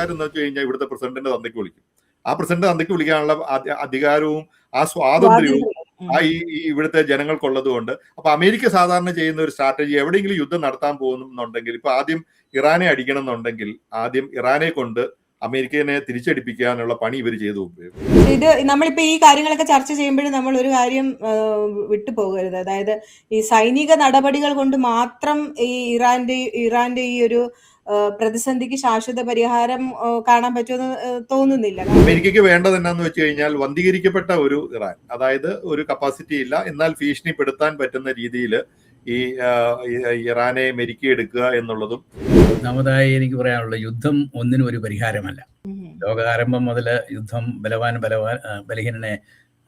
അമേരിക്കക്കാരെന്ന് വെച്ച് കഴിഞ്ഞാൽ ഇവിടുത്തെ പ്രസിഡന്റിന്റെ തന്തയ്ക്ക് വിളിക്കും. ആ പ്രസിഡന്റ് തന്തയ്ക്ക് വിളിക്കാനുള്ള അധികാരവും ആ സ്വാതന്ത്ര്യവും ഇവിടുത്തെ ജനങ്ങൾക്കുള്ളത് കൊണ്ട് അപ്പൊ അമേരിക്ക സാധാരണ ചെയ്യുന്ന ഒരു സ്ട്രാറ്റജി, എവിടെയെങ്കിലും യുദ്ധം നടത്താൻ പോകുന്നുണ്ടെങ്കിൽ ഇപ്പൊ ആദ്യം ഇറാനെ അടിക്കണം എന്നുണ്ടെങ്കിൽ ആദ്യം ഇറാനെ കൊണ്ട് അമേരിക്കനെ തിരിച്ചടിപ്പിക്കാനുള്ള പണി ഇവർ ചെയ്തു. ഇത് നമ്മളിപ്പോ ഈ കാര്യങ്ങളൊക്കെ ചർച്ച ചെയ്യുമ്പോഴും നമ്മൾ ഒരു കാര്യം വിട്ടുപോകരുത്. അതായത് ഈ സൈനിക നടപടികൾ കൊണ്ട് മാത്രം ഈ ഇറാന്റെ ഈ ഒരു പ്രതിസന്ധിക്ക് ശാശ്വത പരിഹാരം കാണാൻ പറ്റുമെന്ന് തോന്നുന്നില്ല. അമേരിക്കയ്ക്ക് വേണ്ടത് എന്നാന്ന് വെച്ച് കഴിഞ്ഞാൽ വന്ധീകരിക്കപ്പെട്ട ഒരു ഇറാൻ, അതായത് ഒരു കപ്പാസിറ്റി ഇല്ല എന്നാൽ ഭീഷണിപ്പെടുത്താൻ പറ്റുന്ന രീതിയിൽ ഈ ഇറാനെ മെരുക്കിയെടുക്കുക എന്നുള്ളതും. ഒന്നാമതായി എനിക്ക് പറയാനുള്ള, യുദ്ധം ഒന്നിനും ഒരു പരിഹാരമല്ല. ലോകാരംഭം മുതൽ യുദ്ധം ബലഹീനനെ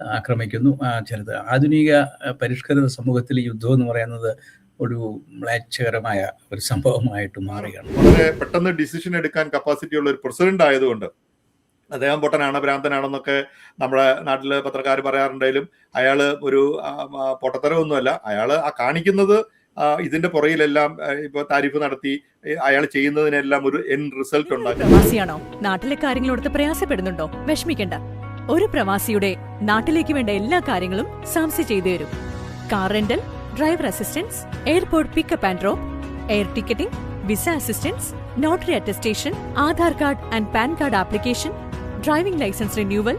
ആക്രമിക്കുന്നു. ചിലത് ആധുനിക പരിഷ്കൃത സമൂഹത്തിൽ യുദ്ധം എന്ന് പറയുന്നത് ഒരു മ്ലേച്ഛകരമായ ഒരു സംഭവമായിട്ട് മാറുകയാണ്. വളരെ പെട്ടെന്ന് ഡിസിഷൻ എടുക്കാൻ കപ്പാസിറ്റി ഉള്ള ഒരു പ്രസിഡന്റ് ആയതുകൊണ്ട് അദ്ദേഹം പൊട്ടനാണ്, ഭ്രാന്തനാണെന്നൊക്കെ നമ്മുടെ നാട്ടില് പത്രക്കാർ പറയാറുണ്ടെങ്കിലും അയാള് ഒരു പൊട്ടത്തരമൊന്നുമല്ല. അയാള് കാണിക്കുന്നത് ഇതിന്റെ പുറകിലെല്ലാം ഇപ്പൊ താരിഫ് നടത്തി അയാൾ ചെയ്യുന്നതിനെല്ലാം ഒരു എൻഡ് റിസൾട്ട് ഉണ്ടാക്കി. പ്രവാസിയാണോ? നാട്ടിലെ കാര്യങ്ങളോട് പ്രയാസപ്പെടുന്നുണ്ടോ? വിഷമിക്കണ്ട. ഒരു പ്രവാസിയുടെ നാട്ടിലേക്ക് വേണ്ട എല്ലാ കാര്യങ്ങളും സാംസി ചെയ്തു തരും. Car rental, driver assistance, airport pickup and drop, air ticketing, visa assistance, notary attestation, Aadhaar card and PAN card application, driving licence renewal,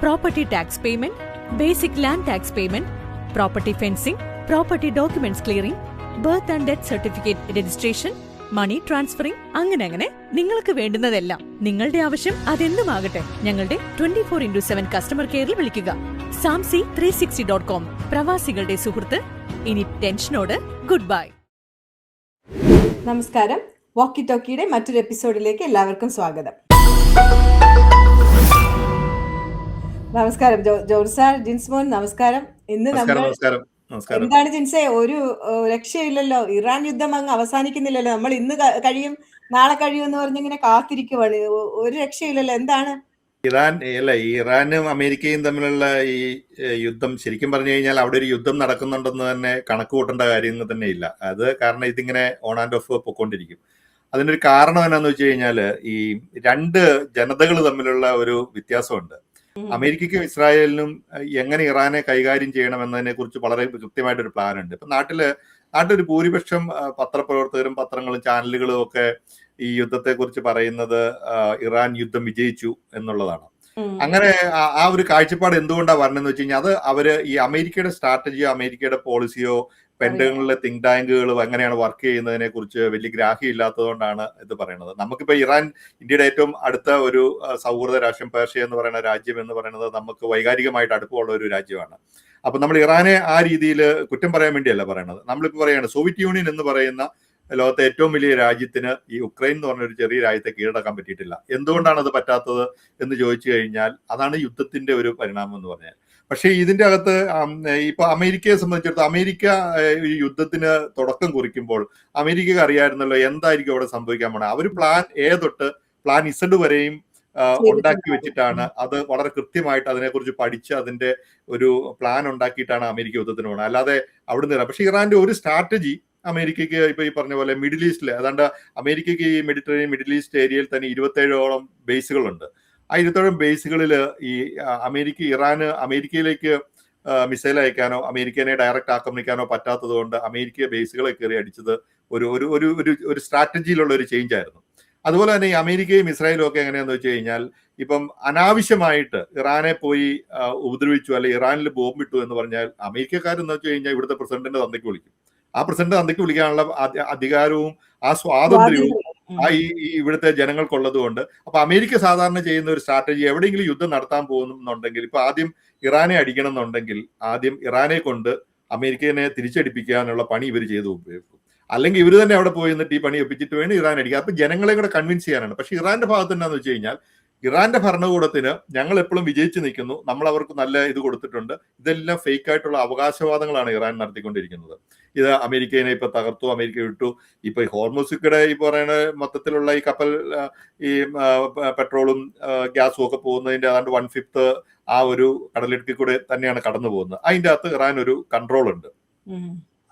property tax payment, basic land tax payment, property fencing, property documents clearing, birth and death certificate registration, money transferring, അങ്ങനെ നിങ്ങൾക്ക് വേണ്ടുന്നതെല്ലാം. നിങ്ങളുടെ ആവശ്യം അതെന്തുമാകട്ടെ, ഞങ്ങളുടെ 24x7 customer കെയറിൽ വിളിക്കുക. samsi360.com, പ്രവാസികളുടെ സുഹൃത്ത്. ഇനി ടെൻഷനോട് ഗുഡ് ബൈ. നമസ്കാരം. വോക്കി ടോക്കിയുടെ മറ്റൊരു എപ്പിസോഡിലേക്ക് എല്ലാവർക്കും സ്വാഗതം. നമസ്കാരം ജോർജ് സാർ, ജിൻസ്മോൻ നമസ്കാരം. ഇന്ന് നമ്മൾ എന്താണ് ജിൻസേ, ഒരു രക്ഷയില്ലല്ലോ, ഇറാൻ യുദ്ധം അങ്ങ് അവസാനിക്കുന്നില്ലല്ലോ. നമ്മൾ ഇന്ന് കഴിയും നാളെ കഴിയും എന്ന് പറഞ്ഞിങ്ങനെ കാത്തിരിക്കുവാണ്. ഒരു രക്ഷയില്ലല്ലോ. എന്താണ് ഇറാനും അമേരിക്കയും തമ്മിലുള്ള ഈ യുദ്ധം ശരിക്കും പറഞ്ഞു കഴിഞ്ഞാൽ അവിടെ ഒരു യുദ്ധം നടക്കുന്നുണ്ടെന്ന് തന്നെ കണക്ക് കൂട്ടേണ്ട കാര്യങ്ങൾ തന്നെ ഇല്ല. അത് കാരണം ഇതിങ്ങനെ ഓൺ ആൻഡ് ഓഫ് പൊയ്ക്കൊണ്ടിരിക്കും. അതിനൊരു കാരണം എന്നാന്ന് വെച്ച് കഴിഞ്ഞാൽ ഈ രണ്ട് ജനതകൾ തമ്മിലുള്ള ഒരു വ്യത്യാസമുണ്ട്. അമേരിക്കയ്ക്കും ഇസ്രായേലിനും എങ്ങനെ ഇറാനെ കൈകാര്യം ചെയ്യണം എന്നതിനെ കുറിച്ച് വളരെ കൃത്യമായിട്ടൊരു പ്ലാൻ ഉണ്ട്. ഇപ്പൊ നാട്ടിലൊരു ഭൂരിപക്ഷം പത്രപ്രവർത്തകരും പത്രങ്ങളും ചാനലുകളും ഒക്കെ ഈ യുദ്ധത്തെ കുറിച്ച് പറയുന്നത് ഇറാൻ യുദ്ധം വിജയിച്ചു എന്നുള്ളതാണ്. അങ്ങനെ ആ ഒരു കാഴ്ചപ്പാട് എന്തുകൊണ്ടാണ് വരണമെന്ന് വെച്ച് കഴിഞ്ഞാൽ അത് അവര് ഈ അമേരിക്കയുടെ സ്ട്രാറ്റജിയോ അമേരിക്കയുടെ പോളിസിയോ പെന്റഗണിലെ തിങ്ക് ടാങ്കുകളും എങ്ങനെയാണ് വർക്ക് ചെയ്യുന്നതിനെ കുറിച്ച് വലിയ ഗ്രാഹ്യം ഇല്ലാത്തതുകൊണ്ടാണ് ഇത് പറയുന്നത്. നമുക്കിപ്പോ ഇറാൻ ഇന്ത്യയുടെ ഏറ്റവും അടുത്ത ഒരു സൗഹൃദ രാഷ്ട്രം, പേർഷ്യ എന്ന് പറയുന്ന രാജ്യം എന്ന് പറയുന്നത് നമുക്ക് വൈകാരികമായിട്ട് അടുപ്പമുള്ള ഒരു രാജ്യമാണ്. അപ്പൊ നമ്മൾ ഇറാനെ ആ രീതിയിൽ കുറ്റം പറയാൻ വേണ്ടിയല്ല പറയുന്നത്. നമ്മളിപ്പോ പറയാണ് സോവിയറ്റ് യൂണിയൻ എന്ന് പറയുന്ന ലോകത്തെ ഏറ്റവും വലിയ രാജ്യത്തിന് ഈ ഉക്രൈൻ എന്ന് പറഞ്ഞ ഒരു ചെറിയ രാജ്യത്തെ കീഴടക്കാൻ പറ്റിയിട്ടില്ല. എന്തുകൊണ്ടാണ് അത് പറ്റാത്തത് എന്ന് ചോദിച്ചു കഴിഞ്ഞാൽ അതാണ് യുദ്ധത്തിന്റെ ഒരു പരിണാമം എന്ന് പറഞ്ഞാൽ. പക്ഷേ ഇതിന്റെ അകത്ത് ഇപ്പൊ അമേരിക്കയെ സംബന്ധിച്ചിടത്തോളം അമേരിക്ക ഈ യുദ്ധത്തിന് തുടക്കം കുറിക്കുമ്പോൾ അമേരിക്കക്ക് അറിയാമായിരുന്നല്ലോ എന്തായിരിക്കും അവിടെ സംഭവിക്കാൻ പോണത്. അവർ പ്ലാൻ എ തൊട്ട് പ്ലാൻ ഇസഡ് വരെയും ഉണ്ടാക്കി വെച്ചിട്ടാണ്, അത് വളരെ കൃത്യമായിട്ട് അതിനെക്കുറിച്ച് പഠിച്ച് അതിന്റെ ഒരു പ്ലാൻ ഉണ്ടാക്കിയിട്ടാണ് അമേരിക്ക യുദ്ധത്തിന് പോകുന്നത്. അല്ലാതെ അവിടുന്ന് പക്ഷെ ഇറാന്റെ ഒരു സ്ട്രാറ്റജി അമേരിക്കയ്ക്ക് ഇപ്പൊ ഈ പറഞ്ഞ പോലെ മിഡിൽ ഈസ്റ്റില്, അതാണ്ട് അമേരിക്കയ്ക്ക് ഈ മെഡിറ്ററേനിയൻ മിഡിൽ ഈസ്റ്റ് ഏരിയയിൽ തന്നെ 27ഓളം ബേസുകളുണ്ട്. ആ 27 ബേസുകളിൽ ഈ അമേരിക്കയിലേക്ക് മിസൈൽ അയക്കാനോ അമേരിക്കനെ ഡയറക്റ്റ് ആക്രമിക്കാനോ പറ്റാത്തത് കൊണ്ട് അമേരിക്ക ബേസുകളെ കയറി അടിച്ചത് ഒരു സ്ട്രാറ്റജിയിലുള്ള ഒരു ചേഞ്ച് ആയിരുന്നു. അതുപോലെ തന്നെ ഈ അമേരിക്കയും ഇസ്രായേലും ഒക്കെ എങ്ങനെയാന്ന് വെച്ച് കഴിഞ്ഞാൽ ഇപ്പം അനാവശ്യമായിട്ട് ഇറാനെ പോയി ഉപദ്രവിച്ചു അല്ലെ ഇറാനിൽ ബോംബിട്ടു എന്ന് പറഞ്ഞാൽ അമേരിക്കക്കാരെന്ന് വെച്ച് കഴിഞ്ഞാൽ ഇവിടുത്തെ പ്രസിഡന്റിന്റെ തന്തയ്ക്ക് വിളിക്കും. ആ പ്രസിഡന്റ് തന്തയ്ക്ക് വിളിക്കാനുള്ള അധികാരവും ആ സ്വാതന്ത്ര്യവും ഇവിടുത്തെ ജനങ്ങൾക്കുള്ളത് കൊണ്ട് അപ്പൊ അമേരിക്ക സാധാരണ ചെയ്യുന്ന ഒരു സ്ട്രാറ്റജി, എവിടെയെങ്കിലും യുദ്ധം നടത്താൻ പോകുന്നുണ്ടെങ്കിൽ ഇപ്പൊ ആദ്യം ഇറാനെ അടിക്കണം എന്നുണ്ടെങ്കിൽ ആദ്യം ഇറാനെ കൊണ്ട് അമേരിക്കനെ തിരിച്ചടിപ്പിക്കാനുള്ള പണി ഇവർ ചെയ്തു ഉപയോഗിക്കും. അല്ലെങ്കിൽ ഇവർ തന്നെ അവിടെ പോയി എന്നിട്ട് ഈ പണി ഒപ്പിച്ചിട്ട് വേണം ഇറാൻ അടിക്കുക. അപ്പൊ ജനങ്ങളെ കൂടെ കൺവിൻസ് ചെയ്യാനാണ്. പക്ഷെ ഇറാന്റെ ഭാഗത്ത് എന്താന്ന് വെച്ച് കഴിഞ്ഞാൽ ഇറാന്റെ ഭരണകൂടത്തിന് ഞങ്ങൾ എപ്പോഴും വിജയിച്ചു നിൽക്കുന്നു, നമ്മൾ അവർക്ക് നല്ല ഇത് കൊടുത്തിട്ടുണ്ട്, ഇതെല്ലാം ഫേക്ക് ആയിട്ടുള്ള അവകാശവാദങ്ങളാണ് ഇറാൻ നടത്തിക്കൊണ്ടിരിക്കുന്നത്. ഇത് അമേരിക്കനെ ഇപ്പൊ തകർത്തു, അമേരിക്ക വിട്ടു, ഇപ്പൊ ഈ ഹോർമുസിക്കടെ ഈ പറയുന്ന മൊത്തത്തിലുള്ള ഈ കപ്പൽ ഈ പെട്രോളും ഗ്യാസും ഒക്കെ പോകുന്നതിന്റെ ഏതാണ്ട് 1/5 ആ ഒരു കടലിടുക്കിൽ കൂടെ തന്നെയാണ് കടന്നു പോകുന്നത്. അതിൻ്റെ അകത്ത് ഇറാൻ ഒരു കൺട്രോൾ ഉണ്ട്.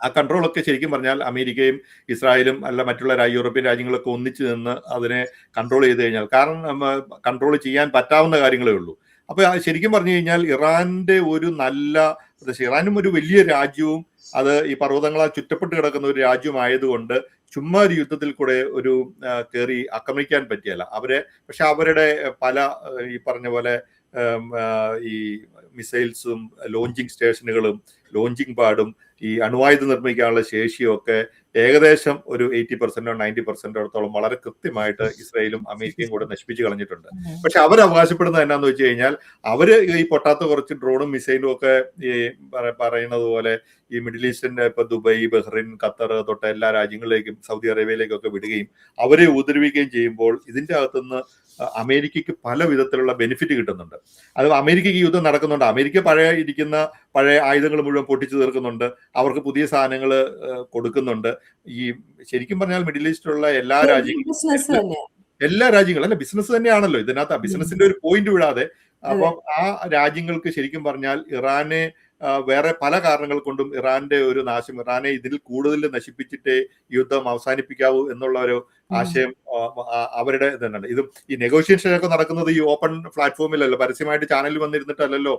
ആ കൺട്രോളൊക്കെ ശരിക്കും പറഞ്ഞാൽ അമേരിക്കയും ഇസ്രായേലും അല്ല മറ്റുള്ള യൂറോപ്യൻ രാജ്യങ്ങളൊക്കെ ഒന്നിച്ചു നിന്ന് അതിനെ കൺട്രോൾ ചെയ്ത് കഴിഞ്ഞാൽ, കാരണം കൺട്രോൾ ചെയ്യാൻ പറ്റാവുന്ന കാര്യങ്ങളേ ഉള്ളൂ. അപ്പൊ ശരിക്കും പറഞ്ഞു കഴിഞ്ഞാൽ ഇറാന്റെ ഒരു നല്ല ഇറാനും ഒരു വലിയ രാജ്യവും അത് ഈ പർവ്വതങ്ങളാൽ ചുറ്റപ്പെട്ട് കിടക്കുന്ന ഒരു രാജ്യമായതുകൊണ്ട് ചുമ്മാ ഒരു യുദ്ധത്തിൽ കൂടെ ഒരു കയറി ആക്രമിക്കാൻ പറ്റിയല്ല അവരെ. പക്ഷെ അവരുടെ പല ഈ പറഞ്ഞ പോലെ ഈ മിസൈൽസും ലോഞ്ചിങ് സ്റ്റേഷനുകളും ലോഞ്ചിങ് പാഡും ഈ അണുവായുധം നിർമ്മിക്കാനുള്ള ശേഷിയും ഒക്കെ ഏകദേശം ഒരു 80% 90% വളരെ കൃത്യമായിട്ട് ഇസ്രായേലും അമേരിക്കയും കൂടെ നശിപ്പിച്ച് കളഞ്ഞിട്ടുണ്ട്. പക്ഷെ അവർ അവകാശപ്പെടുന്നത് എന്നാന്ന് വെച്ച് കഴിഞ്ഞാൽ അവര് ഈ പൊട്ടാത്ത കുറച്ച് ഡ്രോണും മിസൈലും ഒക്കെ ഈ പറയുന്നത് പോലെ ഈ മിഡിൽ ഈസ്റ്റിന്റെ ഇപ്പൊ ദുബായ്, ബഹ്റിൻ, ഖത്തർ തൊട്ട് എല്ലാ രാജ്യങ്ങളിലേക്കും സൗദി അറേബ്യയിലേക്കൊക്കെ വിടുകയും അവരെ ഉപദ്രവിക്കുകയും ചെയ്യുമ്പോൾ ഇതിന്റെ അകത്തുനിന്ന് അമേരിക്കയ്ക്ക് പല വിധത്തിലുള്ള ബെനിഫിറ്റ് കിട്ടുന്നുണ്ട്. അത് അമേരിക്കയ്ക്ക് യുദ്ധം നടക്കുന്നുണ്ട്. അമേരിക്ക പഴയ ആയുധങ്ങൾ മുഴുവൻ പൊട്ടിച്ചു തീർക്കുന്നുണ്ട്, അവർക്ക് പുതിയ സാധനങ്ങൾ കൊടുക്കുന്നുണ്ട്. ഈ ശരിക്കും പറഞ്ഞാൽ മിഡിൽ ഈസ്റ്റിലുള്ള എല്ലാ രാജ്യങ്ങളും അല്ല ബിസിനസ് തന്നെയാണല്ലോ ഇതിനകത്ത്. ആ ബിസിനസിന്റെ ഒരു പോയിന്റ് വിടാതെ അപ്പം ആ രാജ്യങ്ങൾക്ക് ശരിക്കും പറഞ്ഞാൽ ഇറാനെ വേറെ പല കാരണങ്ങൾ കൊണ്ടും ഇറാന്റെ ഒരു നാശം, ഇറാനെ ഇതിൽ കൂടുതൽ നശിപ്പിച്ചിട്ടേ യുദ്ധം അവസാനിപ്പിക്കാവൂ എന്നുള്ള ഒരു ആശയം അവരുടെ ഇതുണ്ട്. ഇതും ഈ നെഗോഷിയേഷൻ ഒക്കെ നടക്കുന്നത് ഈ ഓപ്പൺ പ്ലാറ്റ്ഫോമിലല്ലോ, പരസ്യമായിട്ട് ചാനലിൽ വന്നിരുന്നിട്ടല്ലോ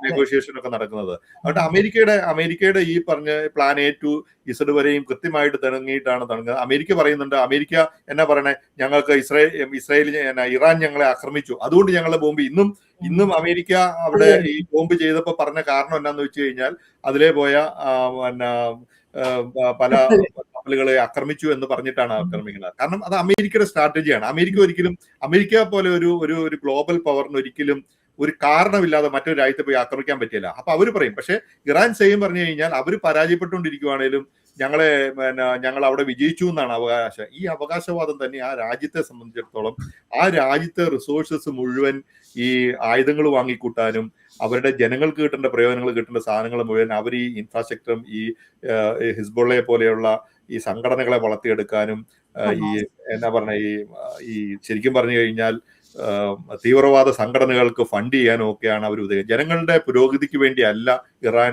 നെഗോഷിയേഷൻ ഒക്കെ നടക്കുന്നത്. അതുകൊണ്ട് അമേരിക്കയുടെ ഈ പറഞ്ഞ പ്ലാൻ A to Z വരെയും കൃത്യമായിട്ട് തുടങ്ങിയിട്ടാണ് തുടങ്ങുന്നത്. അമേരിക്ക പറയുന്നുണ്ട്, അമേരിക്ക എന്നാ പറയണേ, ഞങ്ങൾക്ക് ഇറാൻ ഞങ്ങളെ ആക്രമിച്ചു, അതുകൊണ്ട് ഞങ്ങളെ ബോംബ് ഇന്നും അമേരിക്ക അവിടെ ഈ ബോംബ് ചെയ്തപ്പോ പറഞ്ഞ കാരണം എന്നാന്ന് വെച്ച് കഴിഞ്ഞാൽ അതിലെ പോയ പല കപ്പലുകളെ ആക്രമിച്ചു എന്ന് പറഞ്ഞിട്ടാണ് ആക്രമിക്കുന്നത്. കാരണം അത് അമേരിക്കയുടെ സ്ട്രാറ്റജിയാണ്. അമേരിക്ക പോലെ ഒരു ഗ്ലോബൽ പവറിന് ഒരിക്കലും ഒരു കാരണമില്ലാതെ മറ്റൊരു രാജ്യത്തെ പോയി ആക്രമിക്കാൻ പറ്റില്ല. അപ്പൊ അവര് പറയും. പക്ഷെ ഇറാൻ സെയിം പറഞ്ഞു കഴിഞ്ഞാൽ അവർ പരാജയപ്പെട്ടുകൊണ്ടിരിക്കുവാണേലും ഞങ്ങൾ അവിടെ വിജയിച്ചു എന്നാണ് അവകാശം. ഈ അവകാശവാദം തന്നെ ആ രാജ്യത്തെ സംബന്ധിച്ചിടത്തോളം ആ രാജ്യത്തെ റിസോഴ്സസ് മുഴുവൻ ഈ ആയുധങ്ങൾ വാങ്ങിക്കൂട്ടാനും അവരുടെ ജനങ്ങൾക്ക് കിട്ടേണ്ട പ്രയോജനങ്ങൾ കിട്ടേണ്ട സാധനങ്ങൾ മുഴുവൻ അവർ ഈ ഇൻഫ്രാസ്ട്രക്ചറും ഈ ഹിസ്ബുള്ളയെ പോലെയുള്ള ഈ സംഘടനകളെ വളർത്തിയെടുക്കാനും ഈ എന്നാ പറഞ്ഞ ഈ ശരിക്കും പറഞ്ഞു കഴിഞ്ഞാൽ തീവ്രവാദ സംഘടനകൾക്ക് ഫണ്ട് ചെയ്യാനും ഒക്കെയാണ് അവർ ഉദ്ദേശിക്കുന്നത്. ജനങ്ങളുടെ പുരോഗതിക്ക് വേണ്ടി അല്ല ഇറാൻ